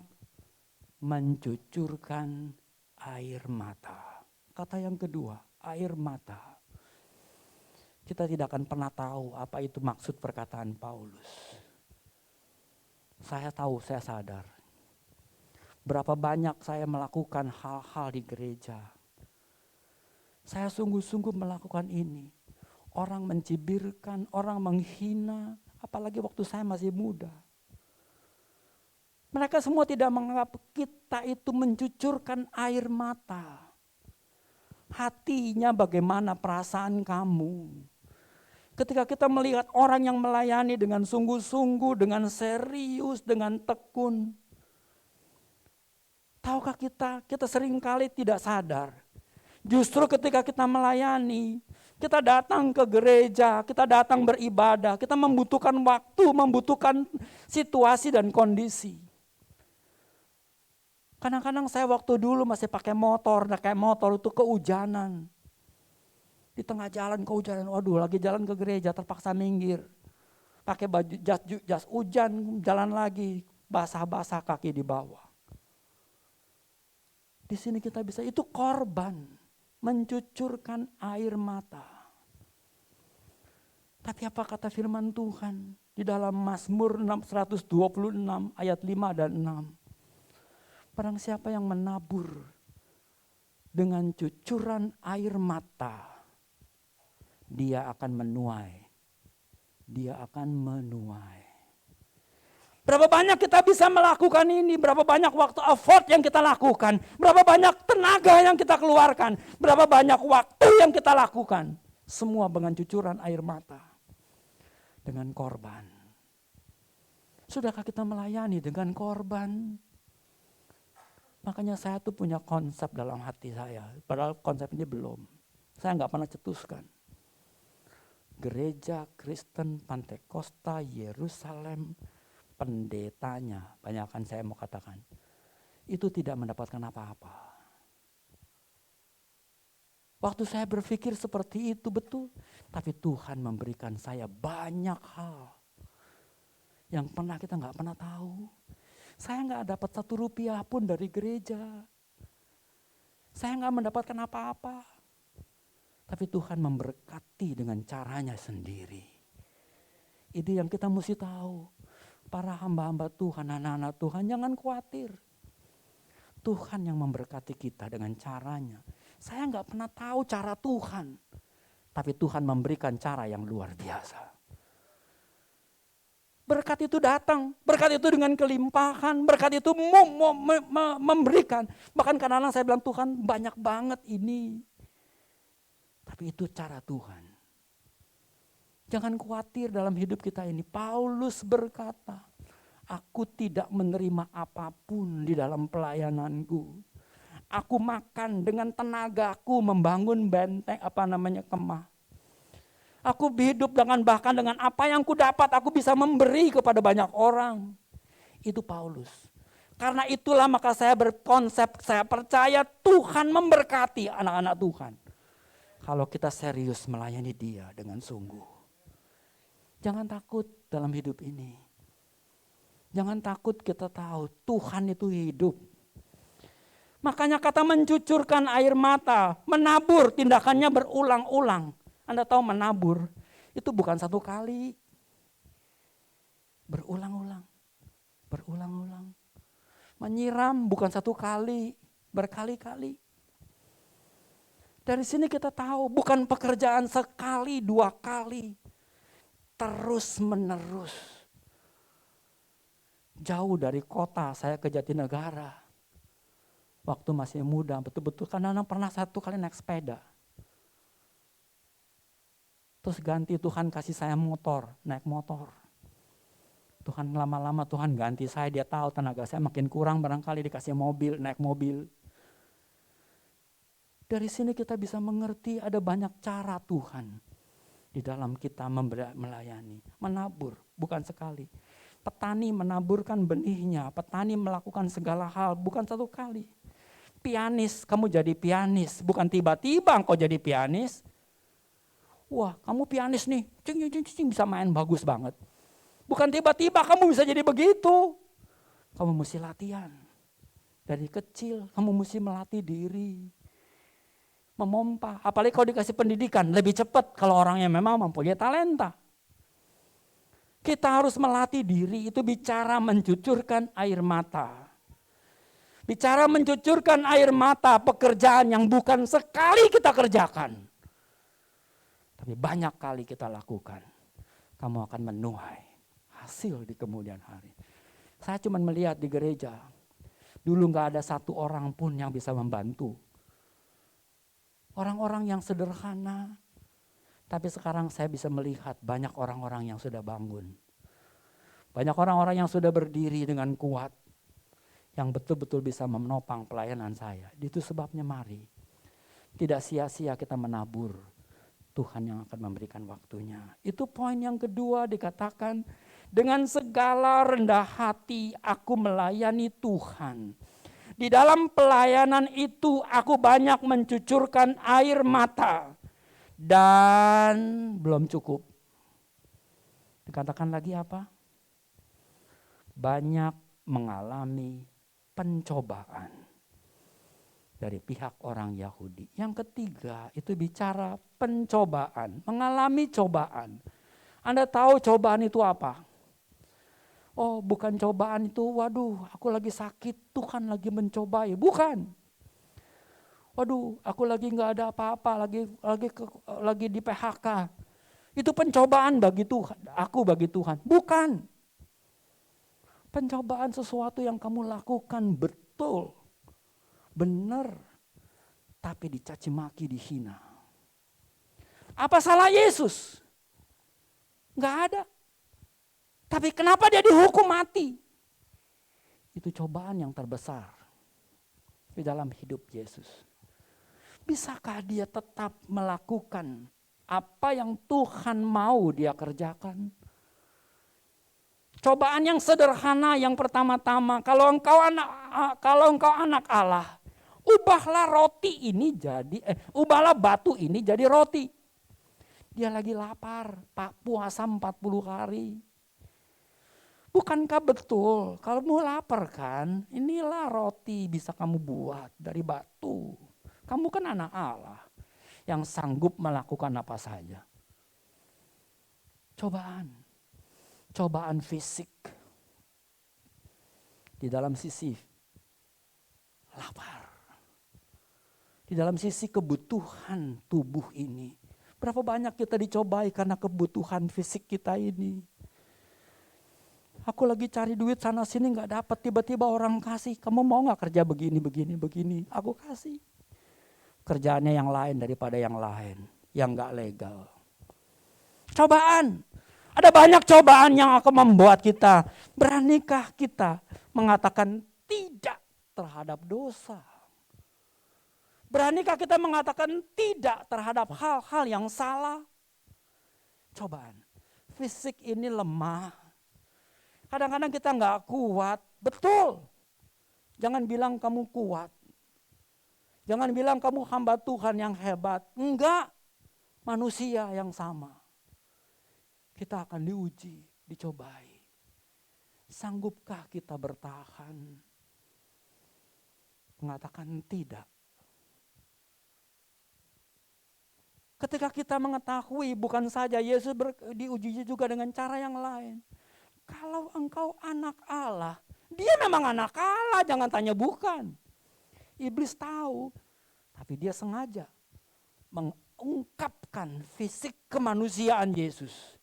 mencucurkan air mata. Kata yang kedua, air mata. Kita tidak akan pernah tahu apa itu maksud perkataan Paulus. Saya tahu, saya sadar. Berapa banyak saya melakukan hal-hal di gereja. Saya sungguh-sungguh melakukan ini. Orang mencibirkan, orang menghina, apalagi waktu saya masih muda. Mereka semua tidak menganggap kita itu mencucurkan air mata. Hatinya bagaimana perasaan kamu? Ketika kita melihat orang yang melayani dengan sungguh-sungguh, dengan serius, dengan tekun. Tahukah kita seringkali tidak sadar. Justru ketika kita melayani, kita datang ke gereja, kita datang beribadah, kita membutuhkan waktu, membutuhkan situasi dan kondisi. Kadang-kadang saya waktu dulu masih pakai motor itu kehujanan. Di tengah jalan kehujanan, waduh lagi jalan ke gereja terpaksa minggir. Pakai baju jas hujan, jalan lagi, basah-basah kaki di bawah. Di sini kita bisa, itu korban, mencucurkan air mata. Tapi apa kata firman Tuhan di dalam Mazmur 126 ayat 5 dan 6. Barang siapa yang menabur dengan cucuran air mata, dia akan menuai. Dia akan menuai. Berapa banyak kita bisa melakukan ini, berapa banyak waktu effort yang kita lakukan, berapa banyak tenaga yang kita keluarkan, berapa banyak waktu yang kita lakukan. Semua dengan cucuran air mata, dengan korban. Sudahkah kita melayani dengan korban? Makanya saya tuh punya konsep dalam hati saya, padahal konsep ini belum. Saya nggak pernah cetuskan. Gereja Kristen Pantekosta Yerusalem, pendetanya, banyakkan saya mau katakan, itu tidak mendapatkan apa-apa. Waktu saya berpikir seperti itu betul, tapi Tuhan memberikan saya banyak hal yang pernah kita nggak pernah tahu. Saya nggak dapat 1 rupiah pun dari gereja. Saya nggak mendapatkan apa-apa. Tapi Tuhan memberkati dengan caranya sendiri. Itu yang kita mesti tahu. Para hamba-hamba Tuhan, anak-anak Tuhan, jangan khawatir. Tuhan yang memberkati kita dengan caranya. Saya nggak pernah tahu cara Tuhan. Tapi Tuhan memberikan cara yang luar biasa. Berkat itu datang, berkat itu dengan kelimpahan, berkat itu memberikan. Bahkan kadang-kadang saya bilang, Tuhan banyak banget ini. Tapi itu cara Tuhan. Jangan khawatir dalam hidup kita ini. Paulus berkata, aku tidak menerima apapun di dalam pelayananku. Aku makan dengan tenagaku membangun benteng kemah. Aku hidup bahkan dengan apa yang ku dapat, aku bisa memberi kepada banyak orang. Itu Paulus. Karena itulah maka saya berkonsep, saya percaya Tuhan memberkati anak-anak Tuhan. Kalau kita serius melayani Dia dengan sungguh. Jangan takut dalam hidup ini. Jangan takut, kita tahu Tuhan itu hidup. Makanya kata mencucurkan air mata, menabur, tindakannya berulang-ulang. Anda tahu menabur itu bukan 1 kali. Berulang-ulang. Berulang-ulang. Menyiram bukan 1 kali, berkali-kali. Dari sini kita tahu bukan pekerjaan sekali, 2 kali. Terus menerus. Jauh dari kota saya ke Jatinegara. Waktu masih muda, betul-betul karena pernah 1 kali naik sepeda. Terus ganti Tuhan kasih saya motor, naik motor. Tuhan lama-lama Tuhan ganti saya, Dia tahu tenaga saya makin kurang, barangkali dikasih mobil, naik mobil. Dari sini kita bisa mengerti ada banyak cara Tuhan di dalam kita melayani. Menabur, bukan sekali. Petani menaburkan benihnya, petani melakukan segala hal, bukan 1 kali. pianis, kamu jadi pianis. Bukan tiba-tiba engkau jadi pianis. Wah, kamu pianis nih, cing, cing, cing, bisa main bagus banget. Bukan tiba-tiba kamu bisa jadi begitu. Kamu mesti latihan. Dari kecil kamu mesti melatih diri. Memompa, apalagi kalau dikasih pendidikan, lebih cepat kalau orang yang memang mempunyai talenta. Kita harus melatih diri, itu bicara mencucurkan air mata. Bicara mencucurkan air mata, pekerjaan yang bukan sekali kita kerjakan. Tapi banyak kali kita lakukan. Kamu akan menuai hasil di kemudian hari. Saya cuma melihat di gereja, dulu gak ada satu orang pun yang bisa membantu. Orang-orang yang sederhana, tapi sekarang saya bisa melihat banyak orang-orang yang sudah bangun. Banyak orang-orang yang sudah berdiri dengan kuat, yang betul-betul bisa menopang pelayanan saya. Itu sebabnya mari, tidak sia-sia kita menabur. Tuhan yang akan memberikan waktunya. Itu poin yang kedua dikatakan, dengan segala rendah hati aku melayani Tuhan. Di dalam pelayanan itu aku banyak mencucurkan air mata. Dan belum cukup. Dikatakan lagi apa? Banyak mengalami pencobaan dari pihak orang Yahudi. Yang ketiga itu bicara pencobaan, mengalami cobaan. Anda tahu cobaan itu apa? Oh, bukan cobaan itu, waduh, aku lagi sakit, Tuhan lagi mencobai. Bukan. Waduh, aku lagi nggak ada apa-apa, lagi di PHK. Itu pencobaan bagi Tuhan, aku bagi Tuhan. Bukan. Pencobaan sesuatu yang kamu lakukan betul, benar, tapi dicaci maki, dihina. Apa salah Yesus? Nggak ada. Tapi kenapa dia dihukum mati? Itu cobaan yang terbesar di dalam hidup Yesus. Bisakah dia tetap melakukan apa yang Tuhan mau dia kerjakan? Cobaan yang sederhana yang pertama-tama, kalau engkau anak Allah, ubahlah batu ini jadi roti. Dia lagi lapar, puasa 40 hari. Bukankah betul, kalau mau lapar kan, inilah roti bisa kamu buat dari batu. Kamu kan anak Allah yang sanggup melakukan apa saja. Cobaan fisik. Di dalam sisi lapar. Di dalam sisi kebutuhan tubuh ini. Berapa banyak kita dicobai karena kebutuhan fisik kita ini. Aku lagi cari duit sana sini gak dapat, tiba-tiba orang kasih. Kamu mau gak kerja begini. Aku kasih. Kerjaannya yang lain daripada yang lain. Yang gak legal. Cobaan. Ada banyak cobaan yang akan membuat kita. Beranikah kita mengatakan tidak terhadap dosa? Beranikah kita mengatakan tidak terhadap hal-hal yang salah? Cobaan. Fisik ini lemah. Kadang-kadang kita nggak kuat, betul. Jangan bilang kamu kuat. Jangan bilang kamu hamba Tuhan yang hebat. Enggak, manusia yang sama. Kita akan diuji, dicobai. Sanggupkah kita bertahan? Mengatakan tidak. Ketika kita mengetahui bukan saja Yesus diuji juga dengan cara yang lain. Kalau engkau anak Allah, dia memang anak Allah, jangan tanya bukan. Iblis tahu, tapi dia sengaja mengungkapkan fisik kemanusiaan Yesus.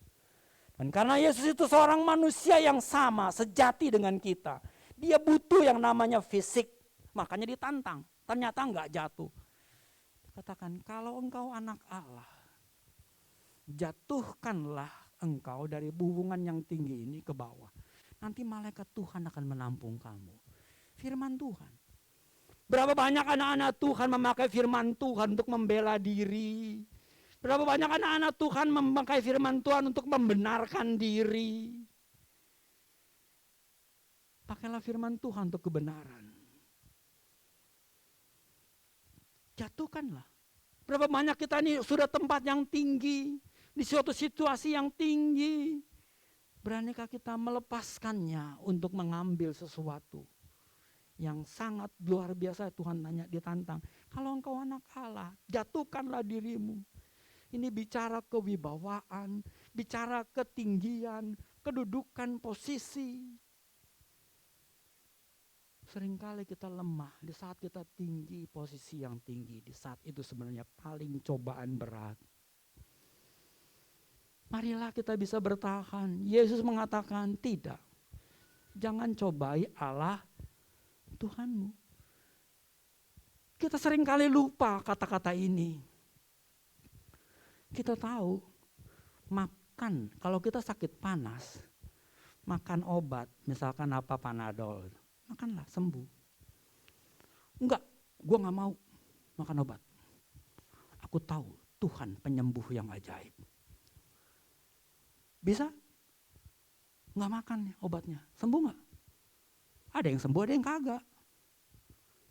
Dan karena Yesus itu seorang manusia yang sama, sejati dengan kita. Dia butuh yang namanya fisik, makanya ditantang, ternyata enggak jatuh. Katakan, kalau engkau anak Allah, jatuhkanlah engkau dari hubungan yang tinggi ini ke bawah. Nanti malaikat Tuhan akan menampung kamu. Firman Tuhan. Berapa banyak anak-anak Tuhan memakai firman Tuhan untuk membela diri. Berapa banyak anak-anak Tuhan memakai firman Tuhan untuk membenarkan diri. Pakailah firman Tuhan untuk kebenaran. Jatuhkanlah. Berapa banyak kita ini sudah tempat yang tinggi, di suatu situasi yang tinggi. Beranikah kita melepaskannya untuk mengambil sesuatu yang sangat luar biasa? Tuhan tanya, ditantang. Kalau engkau anak Allah, jatuhkanlah dirimu. Ini bicara kewibawaan, bicara ketinggian, kedudukan, posisi. Seringkali kita lemah di saat kita tinggi, posisi yang tinggi. Di saat itu sebenarnya paling cobaan berat. Marilah kita bisa bertahan. Yesus mengatakan tidak. Jangan cobai Allah Tuhanmu. Kita seringkali lupa kata-kata ini. Kita tahu makan, kalau kita sakit panas, makan obat, misalkan apa Panadol, makanlah sembuh. Enggak, gue gak mau makan obat. Aku tahu Tuhan penyembuh yang ajaib. Bisa? Nggak makan obatnya, sembuh nggak? Ada yang sembuh, ada yang kagak.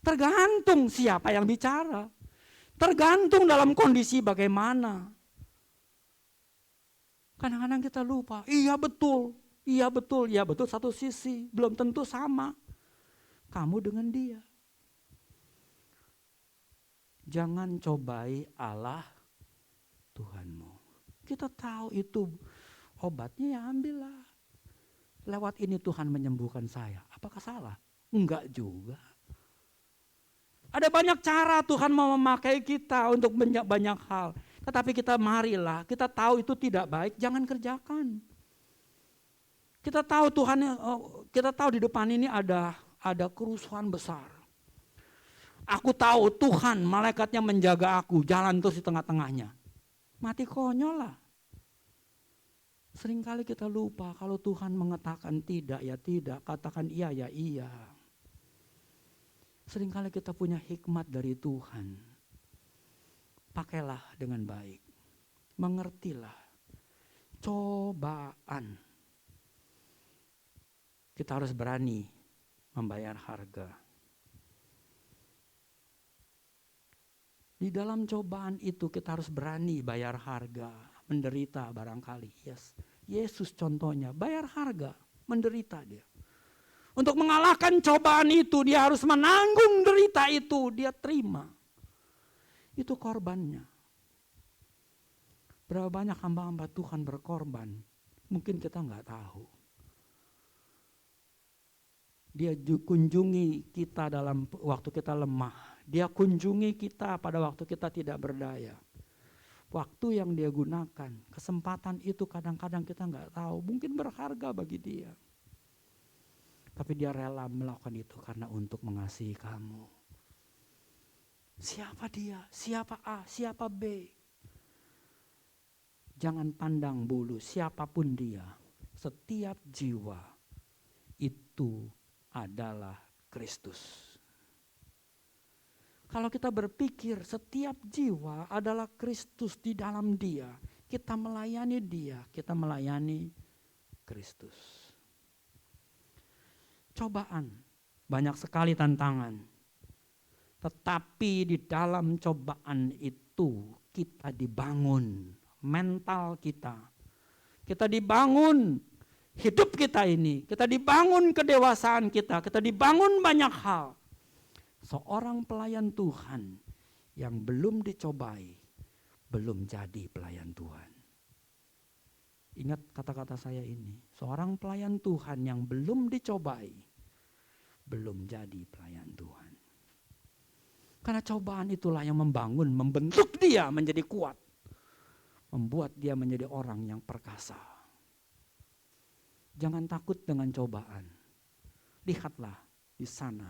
Tergantung siapa yang bicara. Tergantung dalam kondisi bagaimana. Kadang-kadang kita lupa, iya betul satu sisi, belum tentu sama kamu dengan dia. Jangan cobai Allah Tuhanmu. Kita tahu itu obatnya, ya ambillah. Lewat ini Tuhan menyembuhkan saya. Apakah salah? Enggak juga. Ada banyak cara Tuhan mau memakai kita untuk banyak hal. Tetapi kita marilah, kita tahu itu tidak baik, jangan kerjakan. Kita tahu kita tahu di depan ini ada kerusuhan besar. Aku tahu Tuhan, malaikatnya menjaga aku, jalan terus di tengah-tengahnya. Mati konyol lah. Seringkali kita lupa kalau Tuhan mengatakan tidak ya tidak, katakan iya ya iya. Seringkali kita punya hikmat dari Tuhan. Pakailah dengan baik. Mengertilah. Cobaan. Kita harus berani membayar harga. Di dalam cobaan itu kita harus berani bayar harga, menderita barangkali. Yes. Yesus contohnya, bayar harga, menderita dia. Untuk mengalahkan cobaan itu dia harus menanggung derita itu, dia terima. Itu korbannya. Berapa banyak hamba-hamba Tuhan berkorban, mungkin kita nggak tahu. Dia kunjungi kita dalam waktu kita lemah. Dia kunjungi kita pada waktu kita tidak berdaya. Waktu yang dia gunakan, kesempatan itu kadang-kadang kita nggak tahu. Mungkin berharga bagi dia. Tapi dia rela melakukan itu karena untuk mengasihi kamu. Siapa dia? Siapa A? Siapa B? Jangan pandang bulu siapapun dia. Setiap jiwa itu adalah Kristus. Kalau kita berpikir setiap jiwa adalah Kristus di dalam dia, kita melayani dia, kita melayani Kristus. Cobaan, banyak sekali tantangan. Tetapi di dalam cobaan itu kita dibangun, mental kita. Kita dibangun hidup kita ini, kita dibangun kedewasaan kita dibangun banyak hal. Seorang pelayan Tuhan yang belum dicobai, belum jadi pelayan Tuhan. Ingat kata-kata saya ini, seorang pelayan Tuhan yang belum dicobai, belum jadi pelayan Tuhan. Karena cobaan itulah yang membangun, membentuk dia menjadi kuat. Membuat dia menjadi orang yang perkasa. Jangan takut dengan cobaan. Lihatlah di sana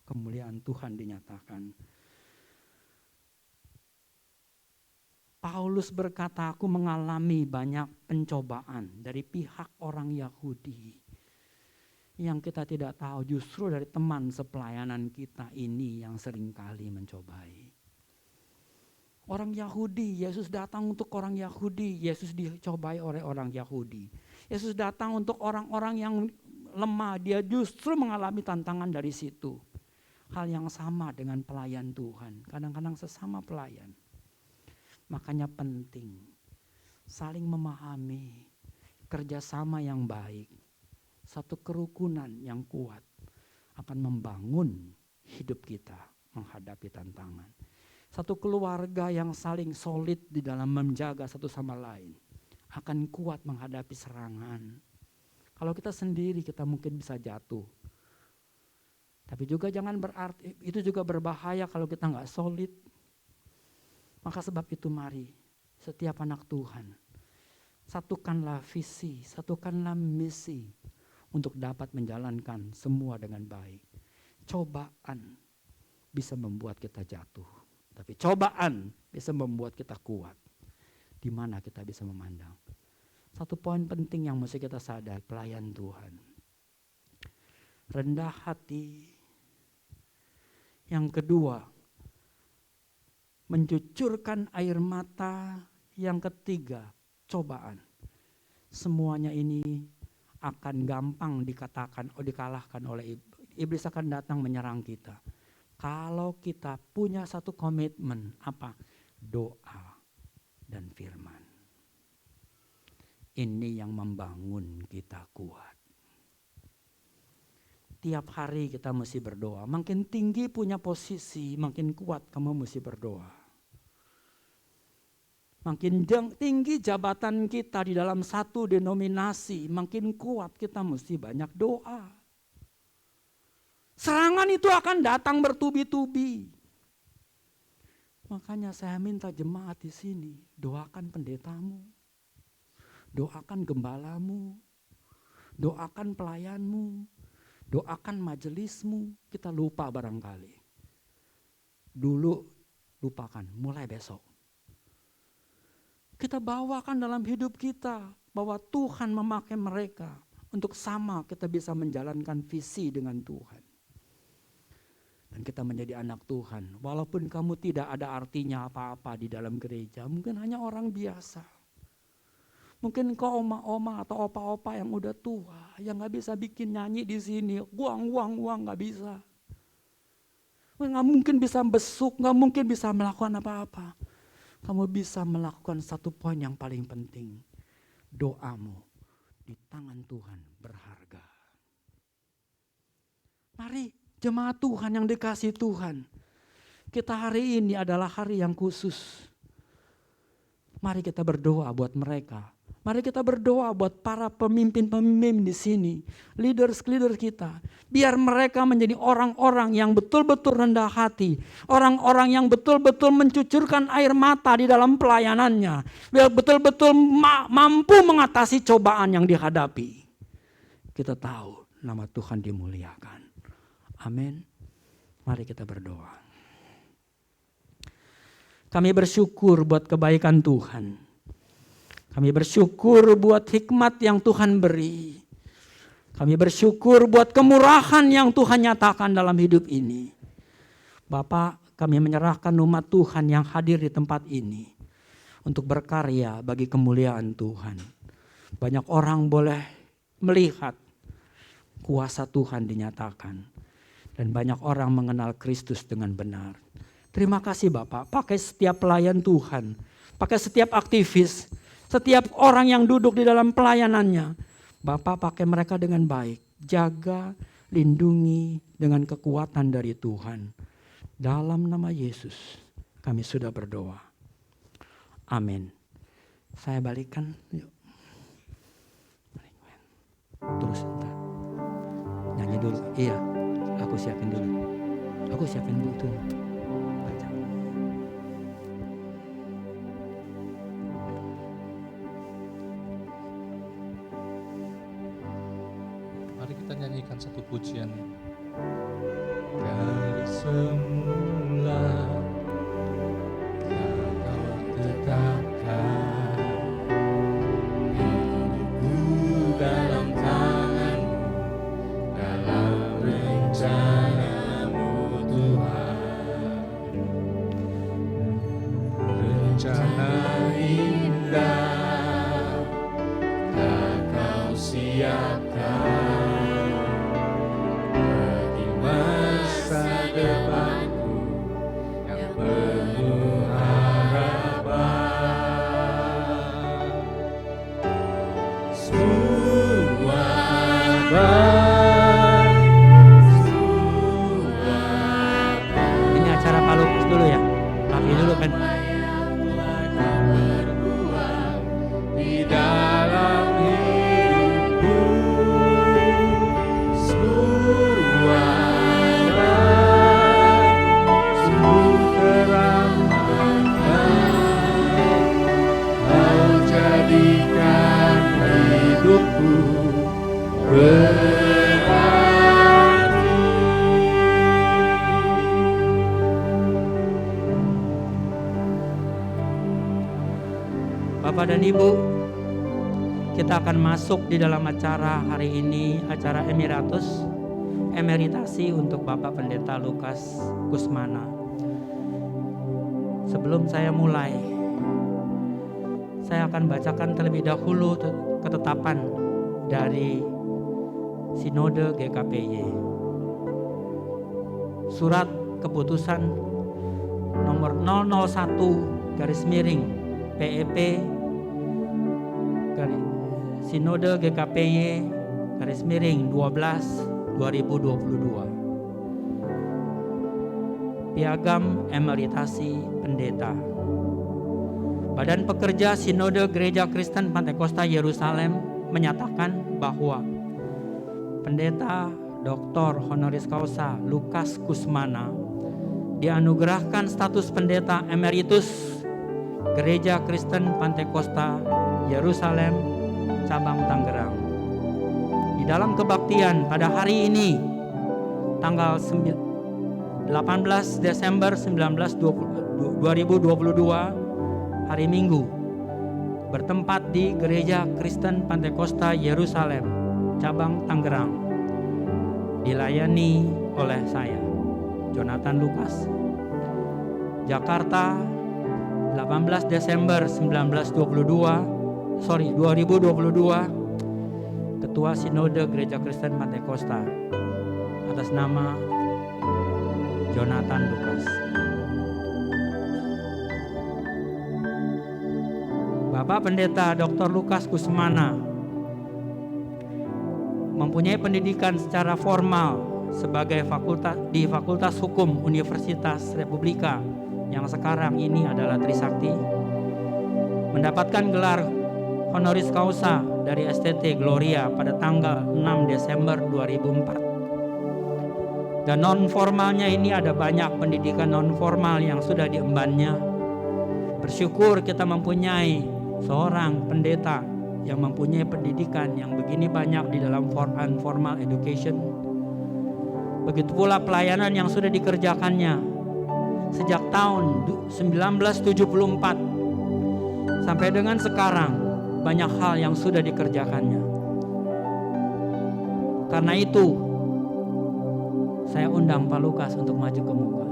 kemuliaan Tuhan dinyatakan. Paulus berkata, aku mengalami banyak pencobaan dari pihak orang Yahudi. Yang kita tidak tahu justru dari teman sepelayanan kita ini yang seringkali mencobai. Orang Yahudi, Yesus datang untuk orang Yahudi, Yesus dicobai oleh orang Yahudi. Yesus datang untuk orang-orang yang lemah, dia justru mengalami tantangan dari situ. hal yang sama dengan pelayan Tuhan. Kadang-kadang sesama pelayan. Makanya penting saling memahami, kerjasama yang baik, satu kerukunan yang kuat akan membangun hidup kita menghadapi tantangan. Satu keluarga yang saling solid di dalam menjaga satu sama lain akan kuat menghadapi serangan. Kalau kita sendiri kita mungkin bisa jatuh. Tapi juga jangan berarti, itu juga berbahaya kalau kita nggak solid. Maka sebab itu mari setiap anak Tuhan, satukanlah visi, satukanlah misi untuk dapat menjalankan semua dengan baik. Cobaan bisa membuat kita jatuh, tapi cobaan bisa membuat kita kuat. Di mana kita bisa memandang. Satu poin penting yang mesti kita sadar, pelayan Tuhan. Rendah hati. Yang kedua, mencucurkan air mata. Yang ketiga, cobaan. Semuanya ini akan gampang dikalahkan oleh iblis akan datang menyerang kita. Kalau kita punya satu komitmen, apa? Doa dan firman. Ini yang membangun kita kuat. Tiap hari kita mesti berdoa. Makin tinggi punya posisi, makin kuat kamu mesti berdoa. Makin tinggi jabatan kita di dalam satu denominasi, makin kuat kita mesti banyak doa. Serangan itu akan datang bertubi-tubi. Makanya saya minta jemaat di sini, doakan pendetamu, doakan gembalamu, doakan pelayanmu, doakan majelismu. Kita lupa barangkali. Dulu lupakan, mulai besok. Kita bawakan dalam hidup kita bahwa Tuhan memakai mereka untuk sama kita bisa menjalankan visi dengan Tuhan. Dan kita menjadi anak Tuhan. Walaupun kamu tidak ada artinya apa-apa di dalam gereja. Mungkin hanya orang biasa. Mungkin kau oma-oma atau opa-opa yang udah tua. Yang gak bisa bikin nyanyi di sini. Uang gak bisa. Gak mungkin bisa besuk. Gak mungkin bisa melakukan apa-apa. Kamu bisa melakukan satu poin yang paling penting. Doamu di tangan Tuhan berharga. Mari jemaat Tuhan yang dikasih Tuhan. Kita hari ini adalah hari yang khusus. Mari kita berdoa buat mereka. Mari kita berdoa buat para pemimpin-pemimpin di sini. Leaders kita. Biar mereka menjadi orang-orang yang betul-betul rendah hati. Orang-orang yang betul-betul mencucurkan air mata di dalam pelayanannya. Biar betul-betul mampu mengatasi cobaan yang dihadapi. Kita tahu nama Tuhan dimuliakan. Amin. Mari kita berdoa. Kami bersyukur buat kebaikan Tuhan. Kami bersyukur buat hikmat yang Tuhan beri. Kami bersyukur buat kemurahan yang Tuhan nyatakan dalam hidup ini. Bapak, kami menyerahkan umat Tuhan yang hadir di tempat ini untuk berkarya bagi kemuliaan Tuhan. Banyak orang boleh melihat kuasa Tuhan dinyatakan. Dan banyak orang mengenal Kristus dengan benar. Terima kasih Bapak, pakai setiap pelayan Tuhan, pakai setiap aktivis, setiap orang yang duduk di dalam pelayanannya. Bapak pakai mereka dengan baik, jaga, lindungi dengan kekuatan dari Tuhan. Dalam nama Yesus kami sudah berdoa. Amin. Saya balikkan, yuk. Terus entar. Nyanyi dulu, iya. Aku siapin dulu. Aku siapin dulu tuh. Baca. Mari kita nyanyikan satu pujian. Dari semula Kau tetapkan hidupku dalam tangan-Mu, dalam rencana-Mu Tuhan. Rencana indah telah Kau siapkan bagi masa depan. Bapak dan Ibu, kita akan masuk di dalam acara hari ini, acara emeritasi untuk Bapak Pendeta Lukas Kusmana. Sebelum saya mulai, saya akan bacakan terlebih dahulu ketetapan dari Sinode GKPY. Surat keputusan nomor 001 PEP Sinode GKPY /12/2022. Piagam emeritasi pendeta. Badan Pekerja Sinode Gereja Kristen Pantekosta Yerusalem menyatakan bahwa Pendeta Dr. Honoris Causa Lukas Kusmana dianugerahkan status pendeta emeritus Gereja Kristen Pantekosta Yerusalem cabang Tangerang. Di dalam kebaktian pada hari ini tanggal 18 Desember 2022 hari Minggu, bertempat di Gereja Kristen Pantekosta Yerusalem cabang Tangerang, dilayani oleh saya, Jonathan Lukas. Jakarta, 18 Desember 2022, Ketua Sinode Gereja Kristen Pantekosta, atas nama Jonathan Lukas. Bapak Pendeta Dr. Lukas Kusmana mempunyai pendidikan secara formal sebagai di Fakultas Hukum Universitas Republika yang sekarang ini adalah Trisakti, mendapatkan gelar honoris causa dari STT Gloria pada tanggal 6 Desember 2004. Dan non formalnya ini ada banyak pendidikan non formal yang sudah diembannya. Bersyukur kita mempunyai seorang pendeta yang mempunyai pendidikan yang begini banyak di dalam formal education. Begitu pula pelayanan yang sudah dikerjakannya sejak tahun 1974 sampai dengan sekarang, banyak hal yang sudah dikerjakannya. Karena itu saya undang Pak Lukas untuk maju ke muka.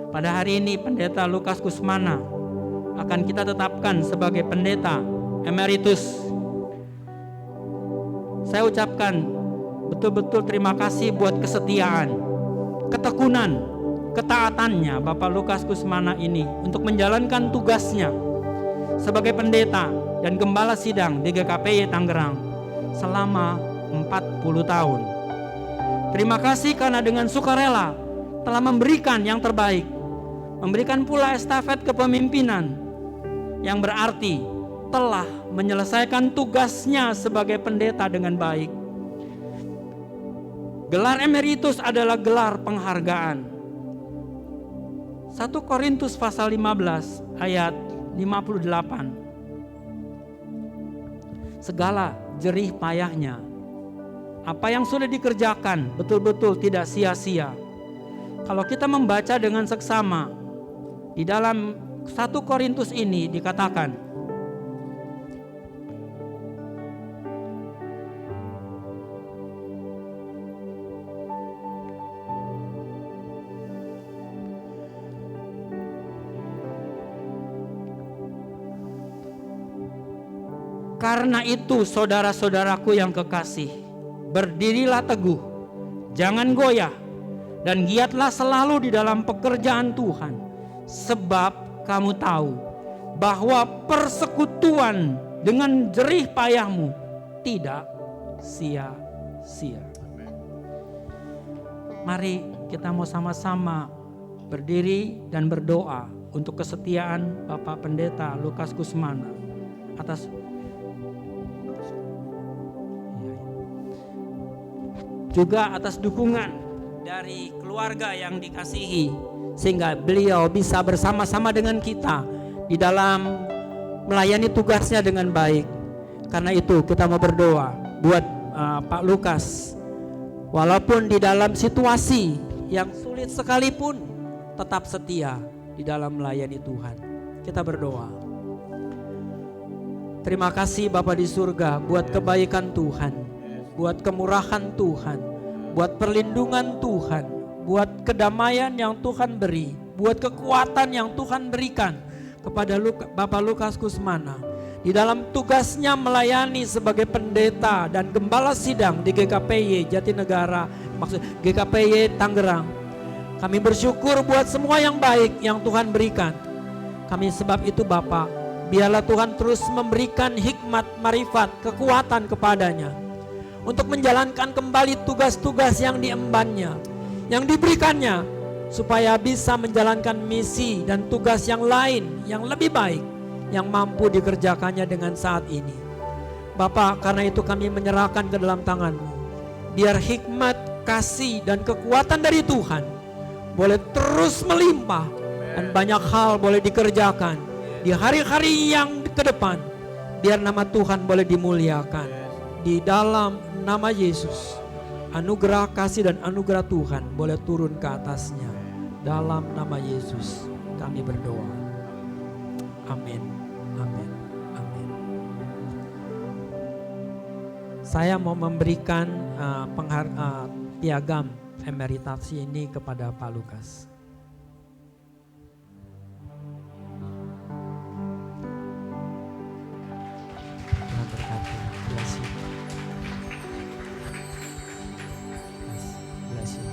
Pada hari ini Pendeta Lukas Kusmana akan kita tetapkan sebagai pendeta emeritus. Saya ucapkan betul-betul terima kasih buat kesetiaan, ketekunan, ketaatannya Bapak Lukas Kusmana ini untuk menjalankan tugasnya sebagai pendeta dan gembala sidang di GKPY Tangerang selama 40 tahun. Terima kasih karena dengan sukarela telah memberikan yang terbaik, memberikan pula estafet kepemimpinan yang berarti telah menyelesaikan tugasnya sebagai pendeta dengan baik. Gelar emeritus adalah gelar penghargaan. 1 Korintus pasal 15 ayat 58. Segala jerih payahnya, apa yang sudah dikerjakan betul-betul tidak sia-sia. Kalau kita membaca dengan seksama, di dalam 1 Korintus ini dikatakan, karena itu saudara-saudaraku yang kekasih, berdirilah teguh, jangan goyah, dan giatlah selalu di dalam pekerjaan Tuhan, sebab kamu tahu bahwa persekutuan dengan jerih payahmu tidak sia-sia. Mari kita mau sama-sama berdiri dan berdoa untuk kesetiaan Bapak Pendeta Lukas Kusmana atas juga atas dukungan dari keluarga yang dikasihi, sehingga beliau bisa bersama-sama dengan kita di dalam melayani tugasnya dengan baik. Karena itu kita mau berdoa buat Pak Lukas, walaupun di dalam situasi yang sulit sekalipun tetap setia di dalam melayani Tuhan. Kita berdoa. Terima kasih Bapa di surga buat kebaikan Tuhan, buat kemurahan Tuhan, buat perlindungan Tuhan, buat kedamaian yang Tuhan beri, buat kekuatan yang Tuhan berikan kepada Bapak Lukas Kusmana di dalam tugasnya melayani sebagai pendeta dan gembala sidang di GKPY Jatinegara, maksud GKPY Tangerang. Kami bersyukur buat semua yang baik yang Tuhan berikan. Kami sebab itu Bapak, biarlah Tuhan terus memberikan hikmat, marifat, kekuatan kepadanya untuk menjalankan kembali tugas-tugas yang diembannya, yang diberikannya, supaya bisa menjalankan misi dan tugas yang lain yang lebih baik yang mampu dikerjakannya dengan saat ini. Bapak, karena itu kami menyerahkan ke dalam tangan-Mu. Biar hikmat, kasih, dan kekuatan dari Tuhan boleh terus melimpah dan banyak hal boleh dikerjakan di hari-hari yang ke depan. Biar nama Tuhan boleh dimuliakan. Di dalam nama Yesus, anugerah kasih dan anugerah Tuhan boleh turun ke atasnya. Dalam nama Yesus kami berdoa. Amin. Amin. Amin. Saya mau memberikan piagam emeritasi ini kepada Pak Lukas. Tuhan berkati. Bless you. Bless you.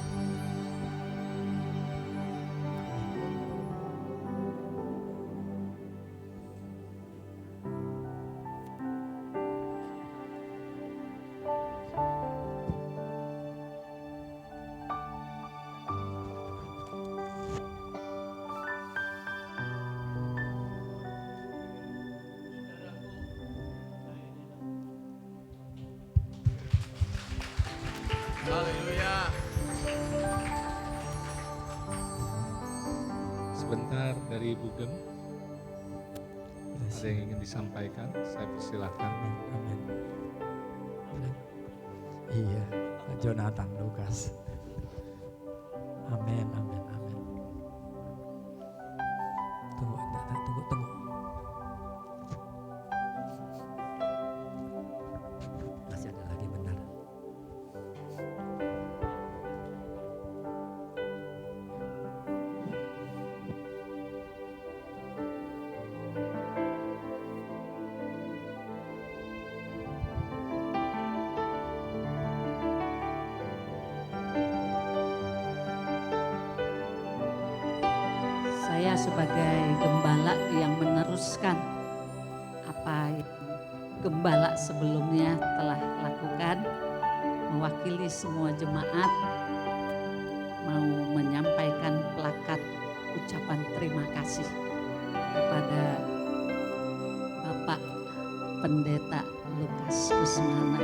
Haleluya. Sebentar dari Ibu Gem, Bless ada you. yang ingin disampaikan, saya persilahkan. Amin. Iya, Jonathan Lukas. Amin, amin, amin. Tunggu. Masih ada lagi, benar. Saya sebagai gembala yang meneruskan apa yang gembala sebelumnya telah lakukan, mewakili semua jemaat, mau menyampaikan plakat ucapan terima kasih kepada Bapak Pendeta Lukas Kusmana.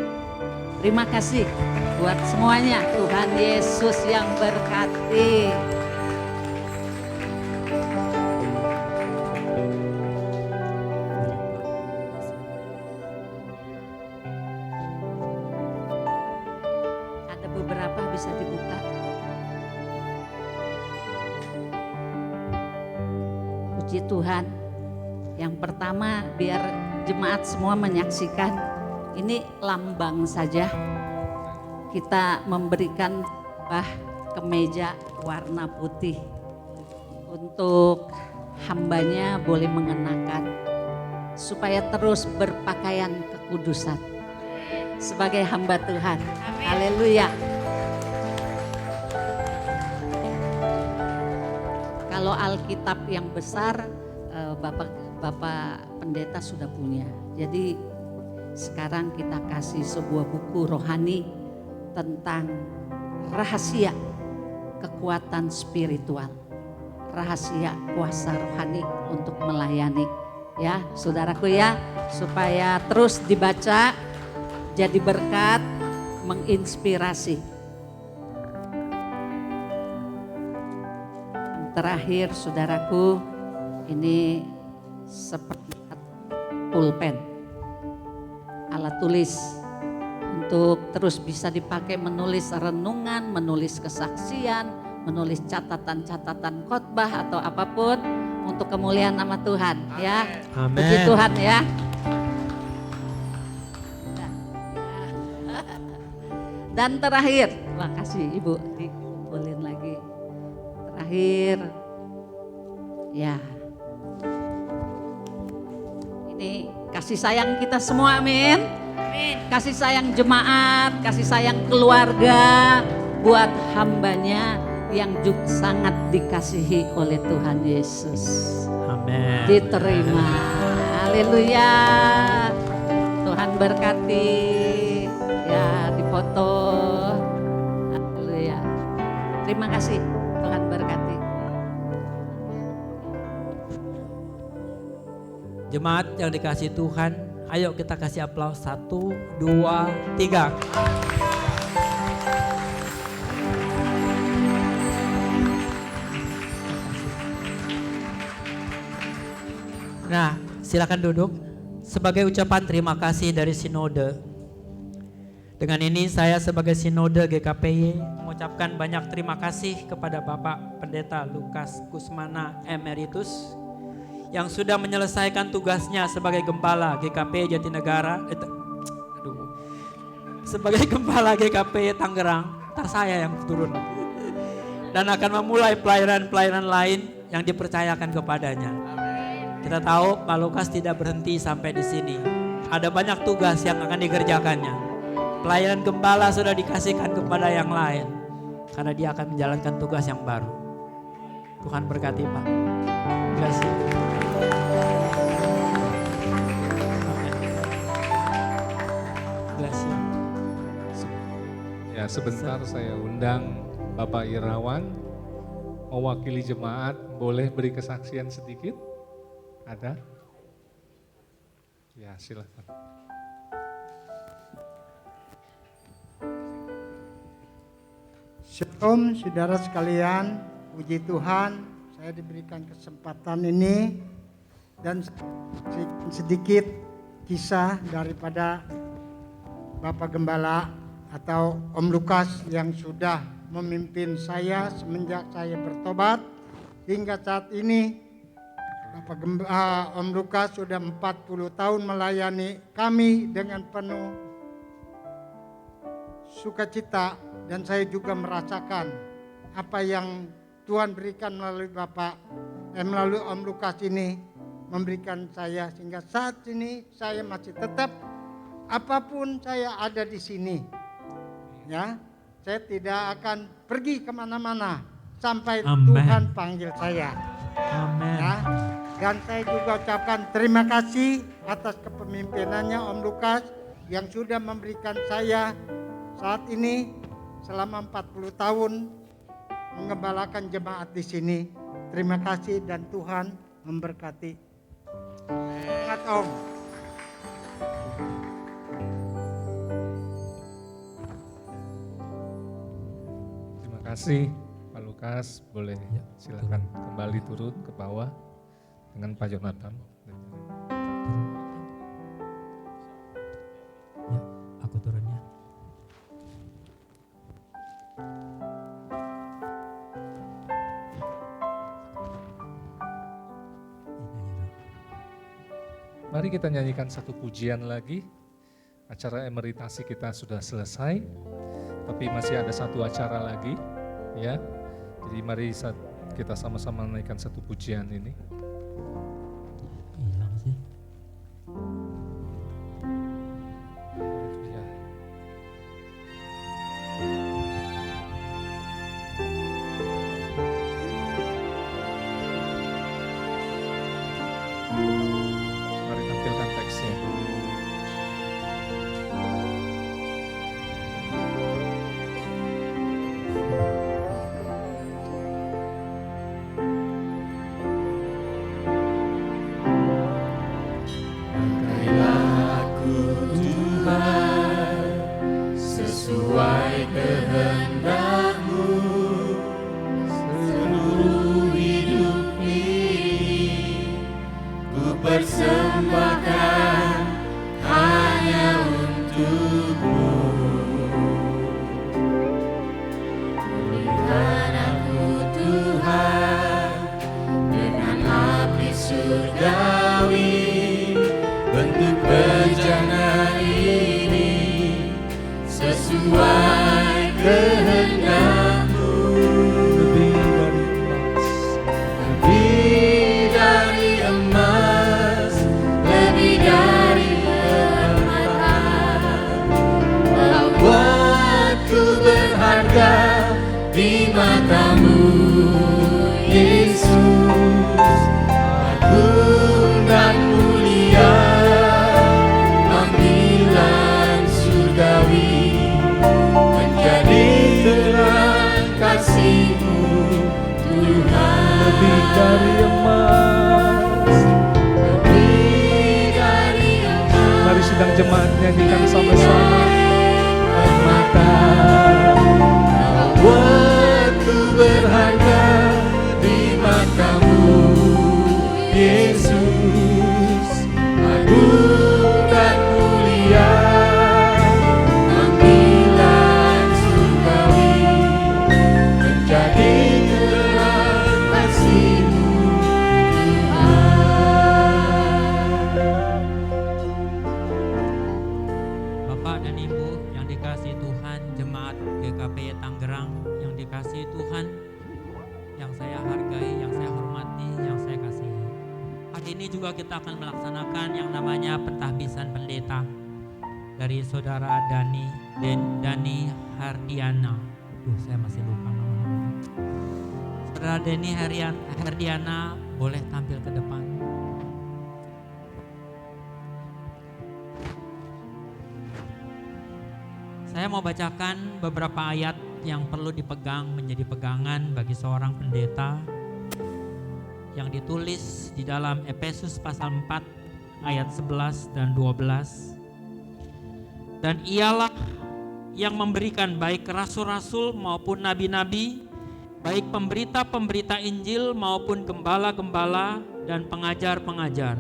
Terima kasih buat semuanya. Tuhan Yesus yang berkati. Ada beberapa bisa dibuka. Puji Tuhan. Yang pertama biar jemaat semua menyaksikan, ini lambang saja. Kita memberikan kemeja warna putih untuk hambanya boleh mengenakan supaya terus berpakaian kekudusan sebagai hamba Tuhan. Haleluya. Kalau Alkitab yang besar Bapak Pendeta sudah punya. Jadi sekarang kita kasih sebuah buku rohani tentang rahasia kekuatan spiritual, rahasia kuasa rohani untuk melayani ya saudaraku ya, supaya terus dibaca, jadi berkat, menginspirasi. Terakhir saudaraku, ini seperti pulpen, alat tulis untuk terus bisa dipakai menulis renungan, menulis kesaksian, menulis catatan-catatan khotbah atau apapun untuk kemuliaan nama Tuhan. Ya, puji Tuhan ya. Dan terakhir, makasih Ibu, dikumpulin lagi. Terakhir, ya, ini kasih sayang kita semua, amin. Kasih sayang jemaat, kasih sayang keluarga buat hambanya yang juga sangat dikasihi oleh Tuhan Yesus. Amin. Diterima, haleluya. Tuhan berkati, ya dipoto, haleluya. Terima kasih, Tuhan berkati. Jemaat yang dikasih Tuhan, ayo kita kasih aplaus 1, 2, 3. Nah, silakan duduk. Sebagai ucapan terima kasih dari Sinode. Dengan ini saya sebagai Sinode GKPY mengucapkan banyak terima kasih kepada Bapak Pendeta Lukas Kusmana Emeritus yang sudah menyelesaikan tugasnya sebagai Gembala GKPY Jatinegara, sebagai Gembala GKPY Tangerang. Ntar saya yang turun dan akan memulai pelayanan-pelayanan lain yang dipercayakan kepadanya. Kita tahu Pak Lukas tidak berhenti sampai di sini. Ada banyak tugas yang akan dikerjakannya. Pelayanan gembala sudah dikasihkan kepada yang lain karena dia akan menjalankan tugas yang baru. Tuhan berkati Pak. Bless you. Bless you. Ya, sebentar saya undang Bapak Irawan mewakili jemaat, boleh beri kesaksian sedikit? Ada? Ya, silakan. Shalom saudara sekalian, puji Tuhan saya diberikan kesempatan ini dan sedikit kisah daripada Bapak Gembala atau Om Lukas yang sudah memimpin saya semenjak saya bertobat hingga saat ini. Om Lukas sudah 40 tahun melayani kami dengan penuh sukacita dan saya juga merasakan apa yang Tuhan berikan melalui melalui Om Lukas ini memberikan saya sehingga saat ini saya masih tetap apapun saya ada di sini, ya saya tidak akan pergi kemana-mana sampai Amen. Tuhan panggil saya. Amin. Ya. Dan saya juga ucapkan terima kasih atas kepemimpinannya Om Lukas yang sudah memberikan saya saat ini selama 40 tahun mengembalakan jemaat di sini. Terima kasih dan Tuhan memberkati. Selamat Om. Terima kasih Pak Lukas, boleh silakan kembali turun ke bawah dengan Pak Jonathan. Ya, aku turunnya. Mari kita nyanyikan satu pujian lagi. Acara emeritasi kita sudah selesai, tapi masih ada satu acara lagi, ya. Jadi mari kita sama-sama menaikkan satu pujian ini. Hilang sih. Ya. Mari tampilkan teksnya. matamu, Yesus. Agung dan mulia panggilan surgawi, menjadi terang kasih-Mu Tuhan. Lebih dari emas. Lebih dari emas. Mari sidang jemaat nyanyikan sama-sama. Mata Kau buatku berharga di matamu, Yesus. Agung dan mulia panggilan surgawi, menjadi terang kasih-Mu Bapak dan Ibu yang dikasihi Tuhan, jemaat GKP Tangerang yang dikasihi Tuhan, yang saya hargai, yang saya hormati, yang saya kasihi. Hari ini juga kita akan melaksanakan yang namanya pentahbisan pendeta dari saudara Dani Hardiana. Saya masih lupa nama-namanya. Saudara Dani Hardiana boleh tampil ke depan. Saya mau bacakan beberapa ayat yang perlu dipegang menjadi pegangan bagi seorang pendeta yang ditulis di dalam Efesus pasal 4 ayat 11 dan 12. Dan ialah yang memberikan baik rasul-rasul maupun nabi-nabi, baik pemberita-pemberita Injil maupun gembala-gembala dan pengajar-pengajar,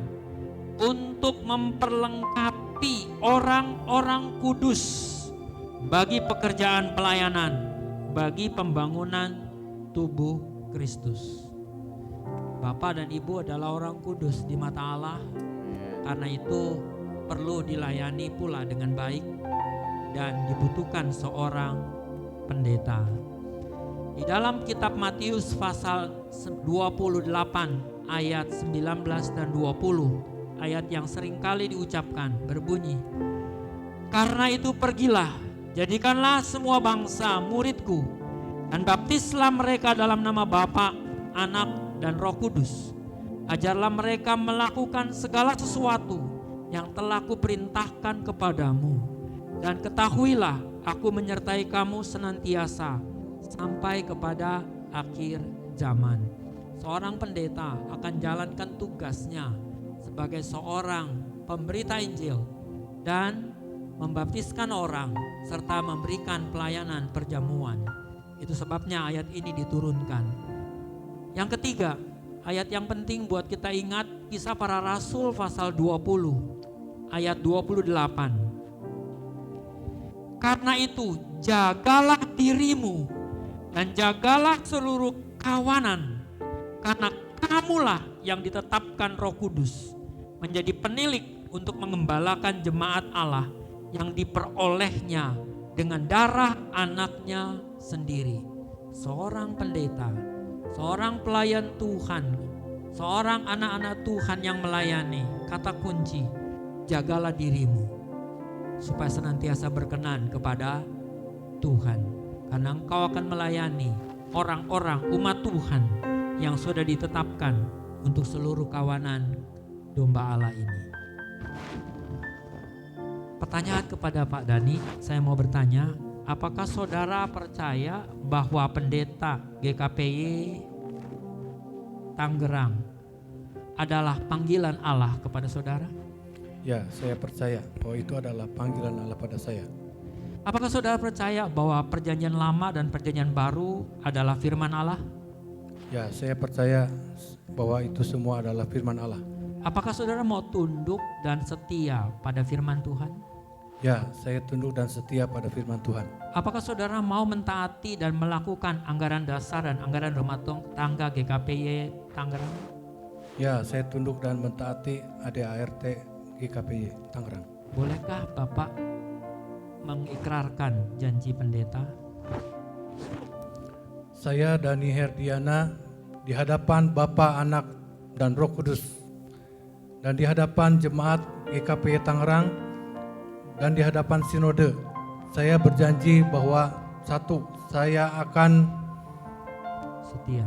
untuk memperlengkapi orang-orang kudus bagi pekerjaan pelayanan, bagi pembangunan tubuh Kristus. Bapak dan Ibu adalah orang kudus di mata Allah, karena itu perlu dilayani pula dengan baik dan dibutuhkan seorang pendeta. Di dalam kitab Matius pasal 28 ayat 19 dan 20, ayat yang seringkali diucapkan berbunyi, karena itu pergilah, jadikanlah semua bangsa muridku, dan baptislah mereka dalam nama Bapa, Anak, dan Roh Kudus. Ajarlah mereka melakukan segala sesuatu yang telah kuperintahkan kepadamu. Dan ketahuilah, aku menyertai kamu senantiasa sampai kepada akhir zaman. Seorang pendeta akan jalankan tugasnya sebagai seorang pemberita Injil dan membaptiskan orang serta memberikan pelayanan perjamuan. Itu sebabnya ayat ini diturunkan. Yang ketiga, ayat yang penting buat kita ingat, Kisah Para Rasul pasal 20 ayat 28. Karena itu jagalah dirimu dan jagalah seluruh kawanan, karena kamulah yang ditetapkan Roh Kudus menjadi penilik untuk mengembalakan jemaat Allah yang diperolehnya dengan darah anaknya sendiri. Seorang pendeta, seorang pelayan Tuhan, seorang anak-anak Tuhan yang melayani, kata kunci, jagalah dirimu supaya senantiasa berkenan kepada Tuhan. Karena engkau akan melayani orang-orang umat Tuhan yang sudah ditetapkan untuk seluruh kawanan domba Allah ini. Pertanyaan kepada Pak Dani, saya mau bertanya, apakah saudara percaya bahwa pendeta GKPY Tangerang adalah panggilan Allah kepada saudara? Ya, saya percaya bahwa itu adalah panggilan Allah pada saya. Apakah saudara percaya bahwa perjanjian lama dan perjanjian baru adalah firman Allah? Ya, saya percaya bahwa itu semua adalah firman Allah. Apakah saudara mau tunduk dan setia pada firman Tuhan? Ya, saya tunduk dan setia pada firman Tuhan. Apakah saudara mau mentaati dan melakukan anggaran dasar dan anggaran rumah tangga GKPY Tangerang? Ya, saya tunduk dan mentaati ADART GKPY Tangerang. Bolehkah Bapak mengikrarkan janji pendeta? Saya Dani Herdiana di hadapan Bapa, Anak, dan Roh Kudus, dan di hadapan jemaat GKPY Tangerang, dan di hadapan sinode, saya berjanji bahwa satu, saya akan setia,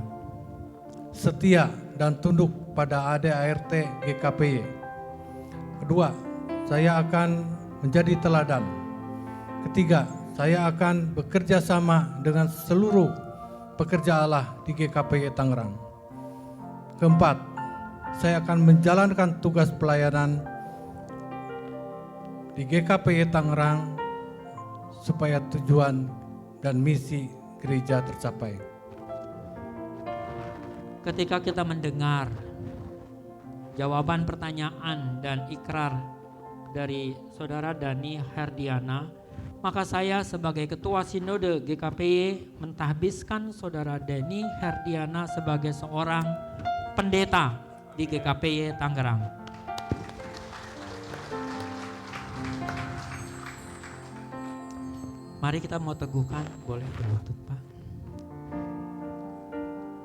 setia dan tunduk pada ADART GKPY. Kedua, saya akan menjadi teladan. Ketiga, saya akan bekerja sama dengan seluruh pekerja Allah di GKPY Tangerang. Keempat, saya akan menjalankan tugas pelayanan di GKPY Tangerang supaya tujuan dan misi gereja tercapai. ketika kita mendengar jawaban pertanyaan dan ikrar dari Saudara Dani Herdiana, maka saya sebagai Ketua Sinode GKPY mentahbiskan Saudara Dani Herdiana sebagai seorang pendeta di GKPY Tangerang. Mari kita mau teguhkan, boleh berlutut Pak.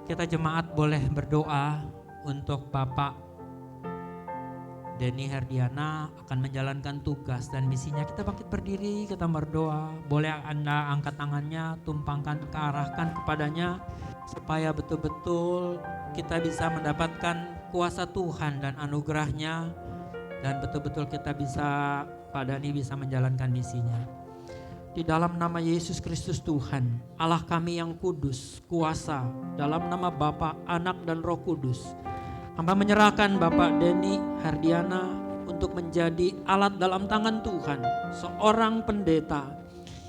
Kita jemaat boleh berdoa untuk Bapak Dani Herdiana akan menjalankan tugas dan misinya. Kita bangkit berdiri, kita berdoa. Boleh Anda angkat tangannya, tumpangkan, kearahkan kepadanya supaya betul-betul kita bisa mendapatkan kuasa Tuhan dan anugerahnya, dan betul-betul kita bisa, Pak Dani bisa menjalankan misinya. Di dalam nama Yesus Kristus Tuhan, Allah kami yang kudus, kuasa, dalam nama Bapa, Anak, dan Roh Kudus, Hamba menyerahkan Bapak Dani Herdiana untuk menjadi alat dalam tangan Tuhan, seorang pendeta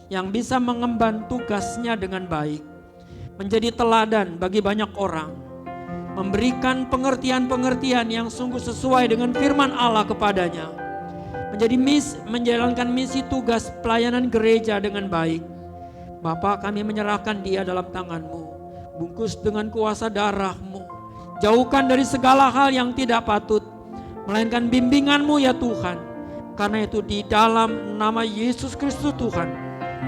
yang bisa mengemban tugasnya dengan baik, menjadi teladan bagi banyak orang, memberikan pengertian-pengertian yang sungguh sesuai dengan firman Allah kepadanya, menjalankan misi tugas pelayanan gereja dengan baik. Bapak, kami menyerahkan dia dalam tangan-Mu, bungkus dengan kuasa darah-Mu, jauhkan dari segala hal yang tidak patut, melainkan bimbingan-Mu ya Tuhan. Karena itu di dalam nama Yesus Kristus Tuhan,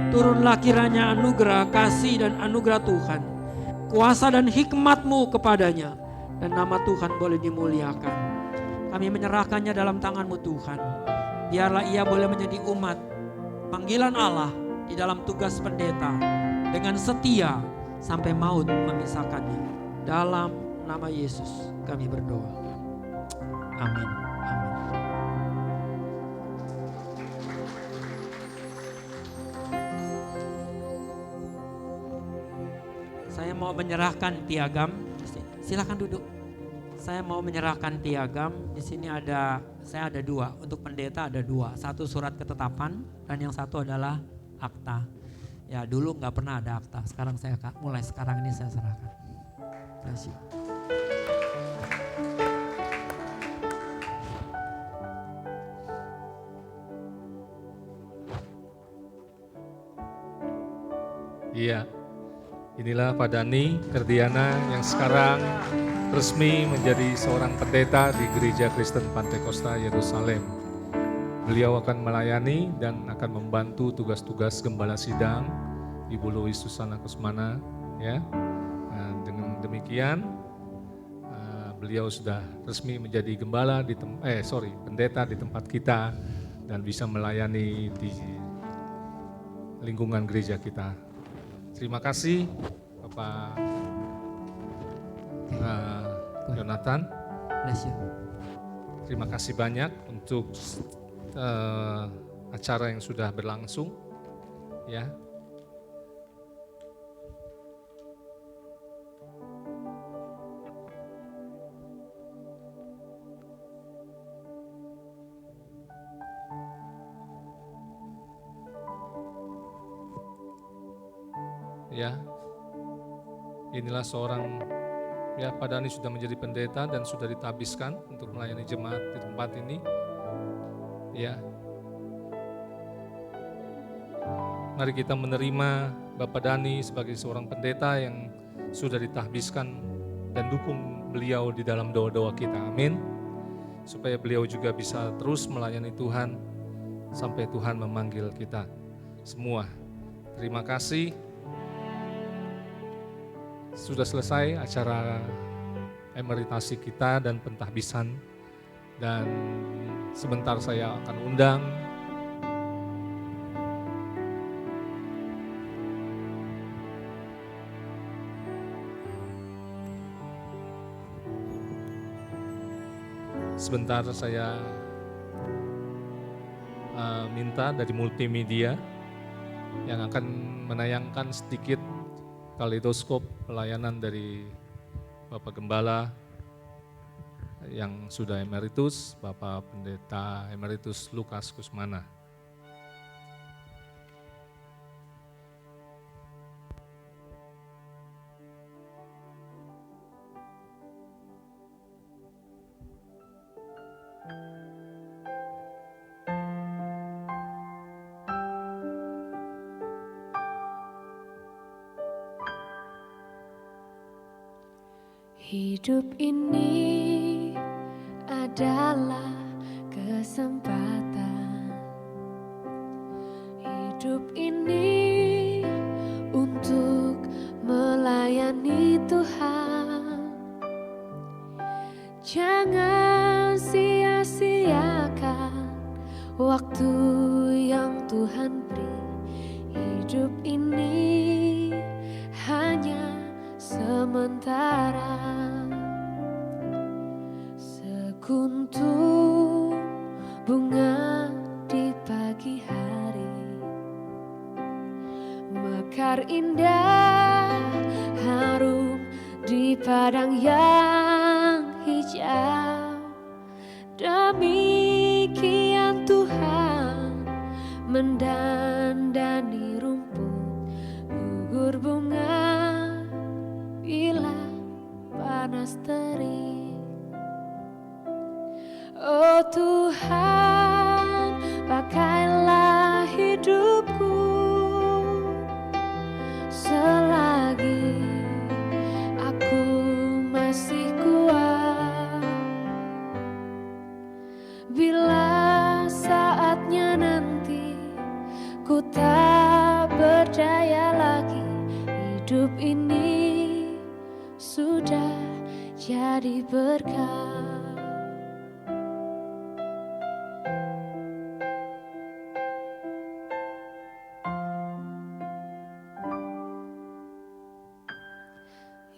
turunlah kiranya anugerah kasih dan anugerah Tuhan, kuasa dan hikmat-Mu kepadanya, dan nama Tuhan boleh dimuliakan. Kami menyerahkannya dalam tangan-Mu Tuhan. Biarlah ia boleh menjadi umat panggilan Allah di dalam tugas pendeta dengan setia sampai maut memisahkannya. Dalam nama Yesus kami berdoa. Amin. Amin. Saya mau menyerahkan piagam. Silakan duduk. Saya mau menyerahkan piagam. Di sini saya ada dua. Untuk pendeta ada dua. Satu surat ketetapan dan yang satu adalah akta. Ya dulu nggak pernah ada akta. Sekarang mulai sekarang ini saya serahkan. Terima kasih. Iya, inilah Pak Dani Herdiana yang sekarang resmi menjadi seorang pendeta di Gereja Kristen Pantai Kosta Yerusalem. Beliau akan melayani dan akan membantu tugas-tugas gembala sidang Ibu Lois Susana Kusmana. Ya, nah, dengan demikian beliau sudah resmi menjadi pendeta di tempat kita dan bisa melayani di lingkungan gereja kita. Terima kasih Bapak Jonathan. Terima kasih banyak untuk acara yang sudah berlangsung. Ya. Ya, inilah seorang, ya Pak Dani sudah menjadi pendeta dan sudah ditabiskan untuk melayani jemaat di tempat ini. Ya, mari kita menerima Bapak Dani sebagai seorang pendeta yang sudah ditahbiskan dan dukung beliau di dalam doa-doa kita, amin. Supaya beliau juga bisa terus melayani Tuhan sampai Tuhan memanggil kita semua. Terima kasih. Sudah selesai acara emeritasi kita dan pentahbisan, dan sebentar saya akan undang Sebentar saya minta dari multimedia yang akan menayangkan sedikit kaleidoskop pelayanan dari Bapak Gembala yang sudah emeritus, Bapak Pendeta Emeritus Lukas Kusmana. Hidup ini adalah kesempatan. Hidup ini untuk melayani Tuhan. Jangan sia-siakan waktu yang Tuhan beri. Hidup ini hanya sementara. Sekuntum bunga di pagi hari, mekar indah harum di padang yang hijau. Demikian Tuhan mendandani rumput, gugur bunga bila panas terik. Oh Tuhan, pakailah hidupku selagi aku masih kuat. Bila saatnya nanti ku tak berdaya lagi, hidup ini sudah jadi berkah.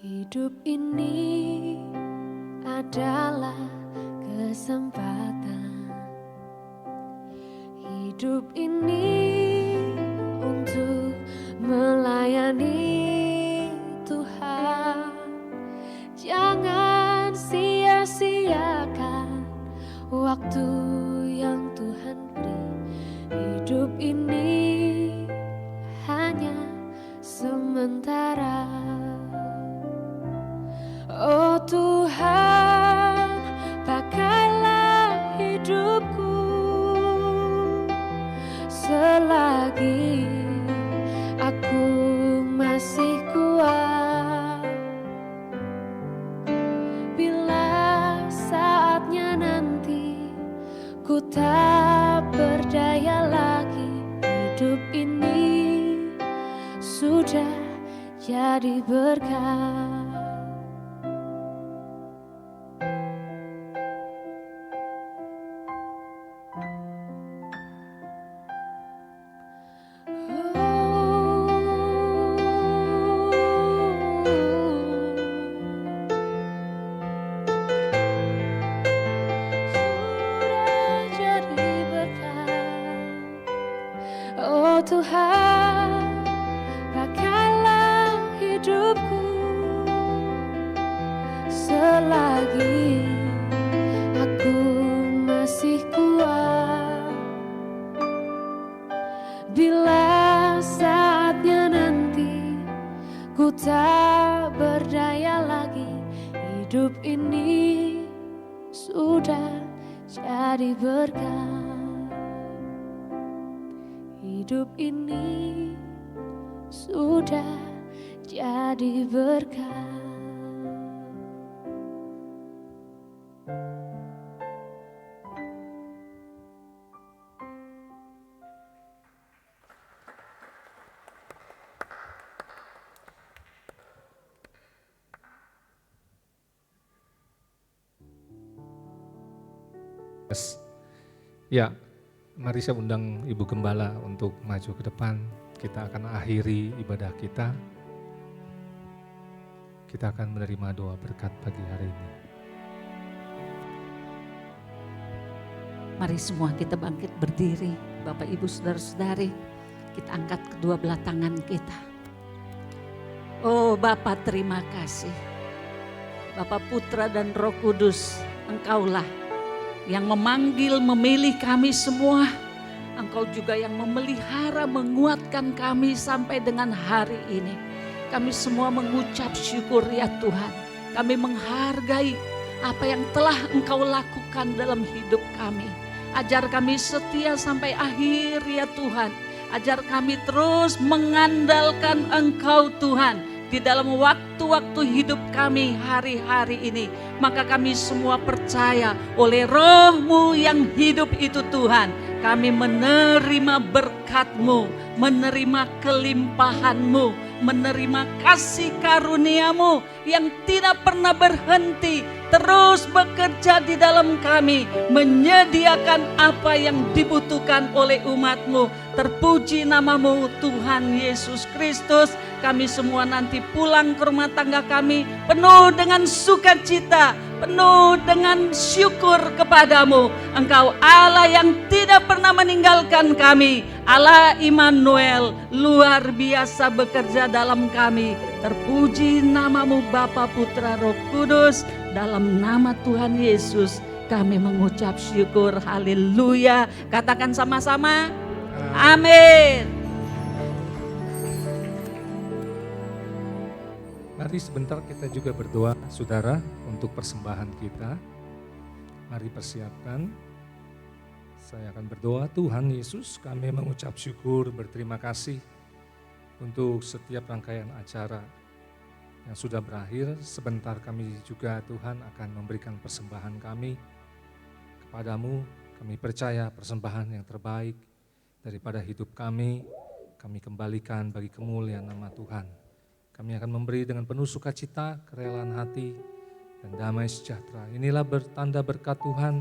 Hidup ini adalah kesempatan. Hidup ini untuk melayani Tuhan. Jangan sia-siakan waktu yang Tuhan beri. Hidup ini hanya sementara. Oh Tuhan, pakailah hidupku selagi aku masih kuat. Bila saatnya nanti ku tak berdaya lagi, hidup ini sudah jadi berkah. Tuhan, pakailah hidupku selagi aku masih kuat. Bila saatnya nanti ku tak berdaya lagi, hidup ini sudah jadi berkah. Hidup ini sudah jadi berkah. Ya, mari saya undang Ibu Gembala untuk maju ke depan. Kita akan akhiri ibadah kita. Kita akan menerima doa berkat pagi hari ini. Mari semua kita bangkit berdiri. Bapak, Ibu, Saudara-saudari, kita angkat kedua belah tangan kita. Oh Bapak, terima kasih. Bapak, Putra dan Roh Kudus, Engkaulah yang memanggil, memilih kami semua. Engkau juga yang memelihara, menguatkan kami sampai dengan hari ini. Kami semua mengucap syukur ya Tuhan. Kami menghargai apa yang telah Engkau lakukan dalam hidup kami. Ajar kami setia sampai akhir ya Tuhan. Ajar kami terus mengandalkan Engkau Tuhan di dalam waktu-waktu hidup kami hari-hari ini. Maka kami semua percaya oleh Roh-Mu yang hidup itu Tuhan, kami menerima berkat-Mu, menerima kelimpahan-Mu, menerima kasih karunia-Mu yang tidak pernah berhenti, terus bekerja di dalam kami, menyediakan apa yang dibutuhkan oleh umat-Mu. Terpuji nama-Mu Tuhan Yesus Kristus. Kami semua nanti pulang ke rumah tangga kami penuh dengan sukacita, penuh dengan syukur kepadamu. Engkau Allah yang tidak pernah meninggalkan kami, Allah Immanuel, luar biasa bekerja dalam kami. Terpuji nama-Mu Bapa, Putra, Roh Kudus. Dalam nama Tuhan Yesus kami mengucap syukur. Haleluya. Katakan sama-sama. Amin. Mari sebentar kita juga berdoa, saudara, untuk persembahan kita. Mari persiapkan. Saya akan berdoa. Tuhan Yesus, kami mengucap syukur, berterima kasih untuk setiap rangkaian acara yang sudah berakhir. Sebentar kami juga Tuhan akan memberikan persembahan kami kepadamu. Kami percaya persembahan yang terbaik daripada hidup kami kembalikan bagi kemuliaan nama Tuhan. Kami akan memberi dengan penuh sukacita, kerelaan hati, dan damai sejahtera. Inilah bertanda berkat Tuhan,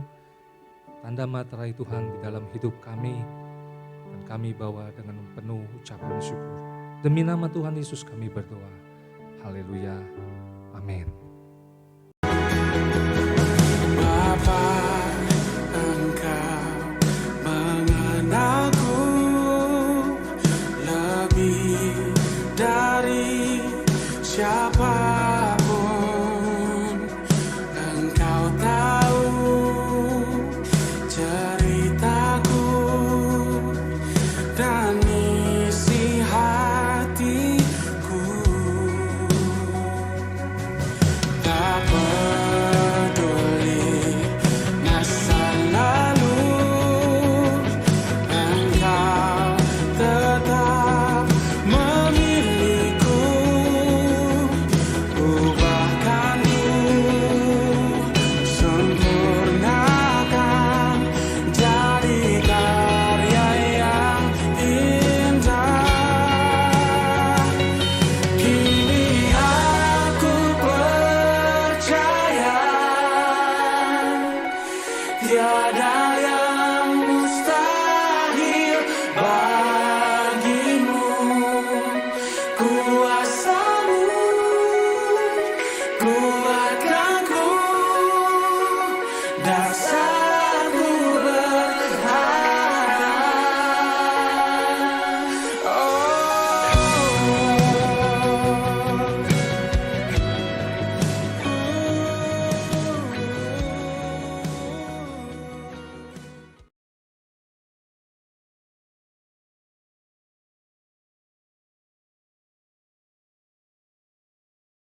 tanda materai Tuhan di dalam hidup kami, dan kami bawa dengan penuh ucapan syukur. Demi nama Tuhan Yesus kami berdoa. Haleluya.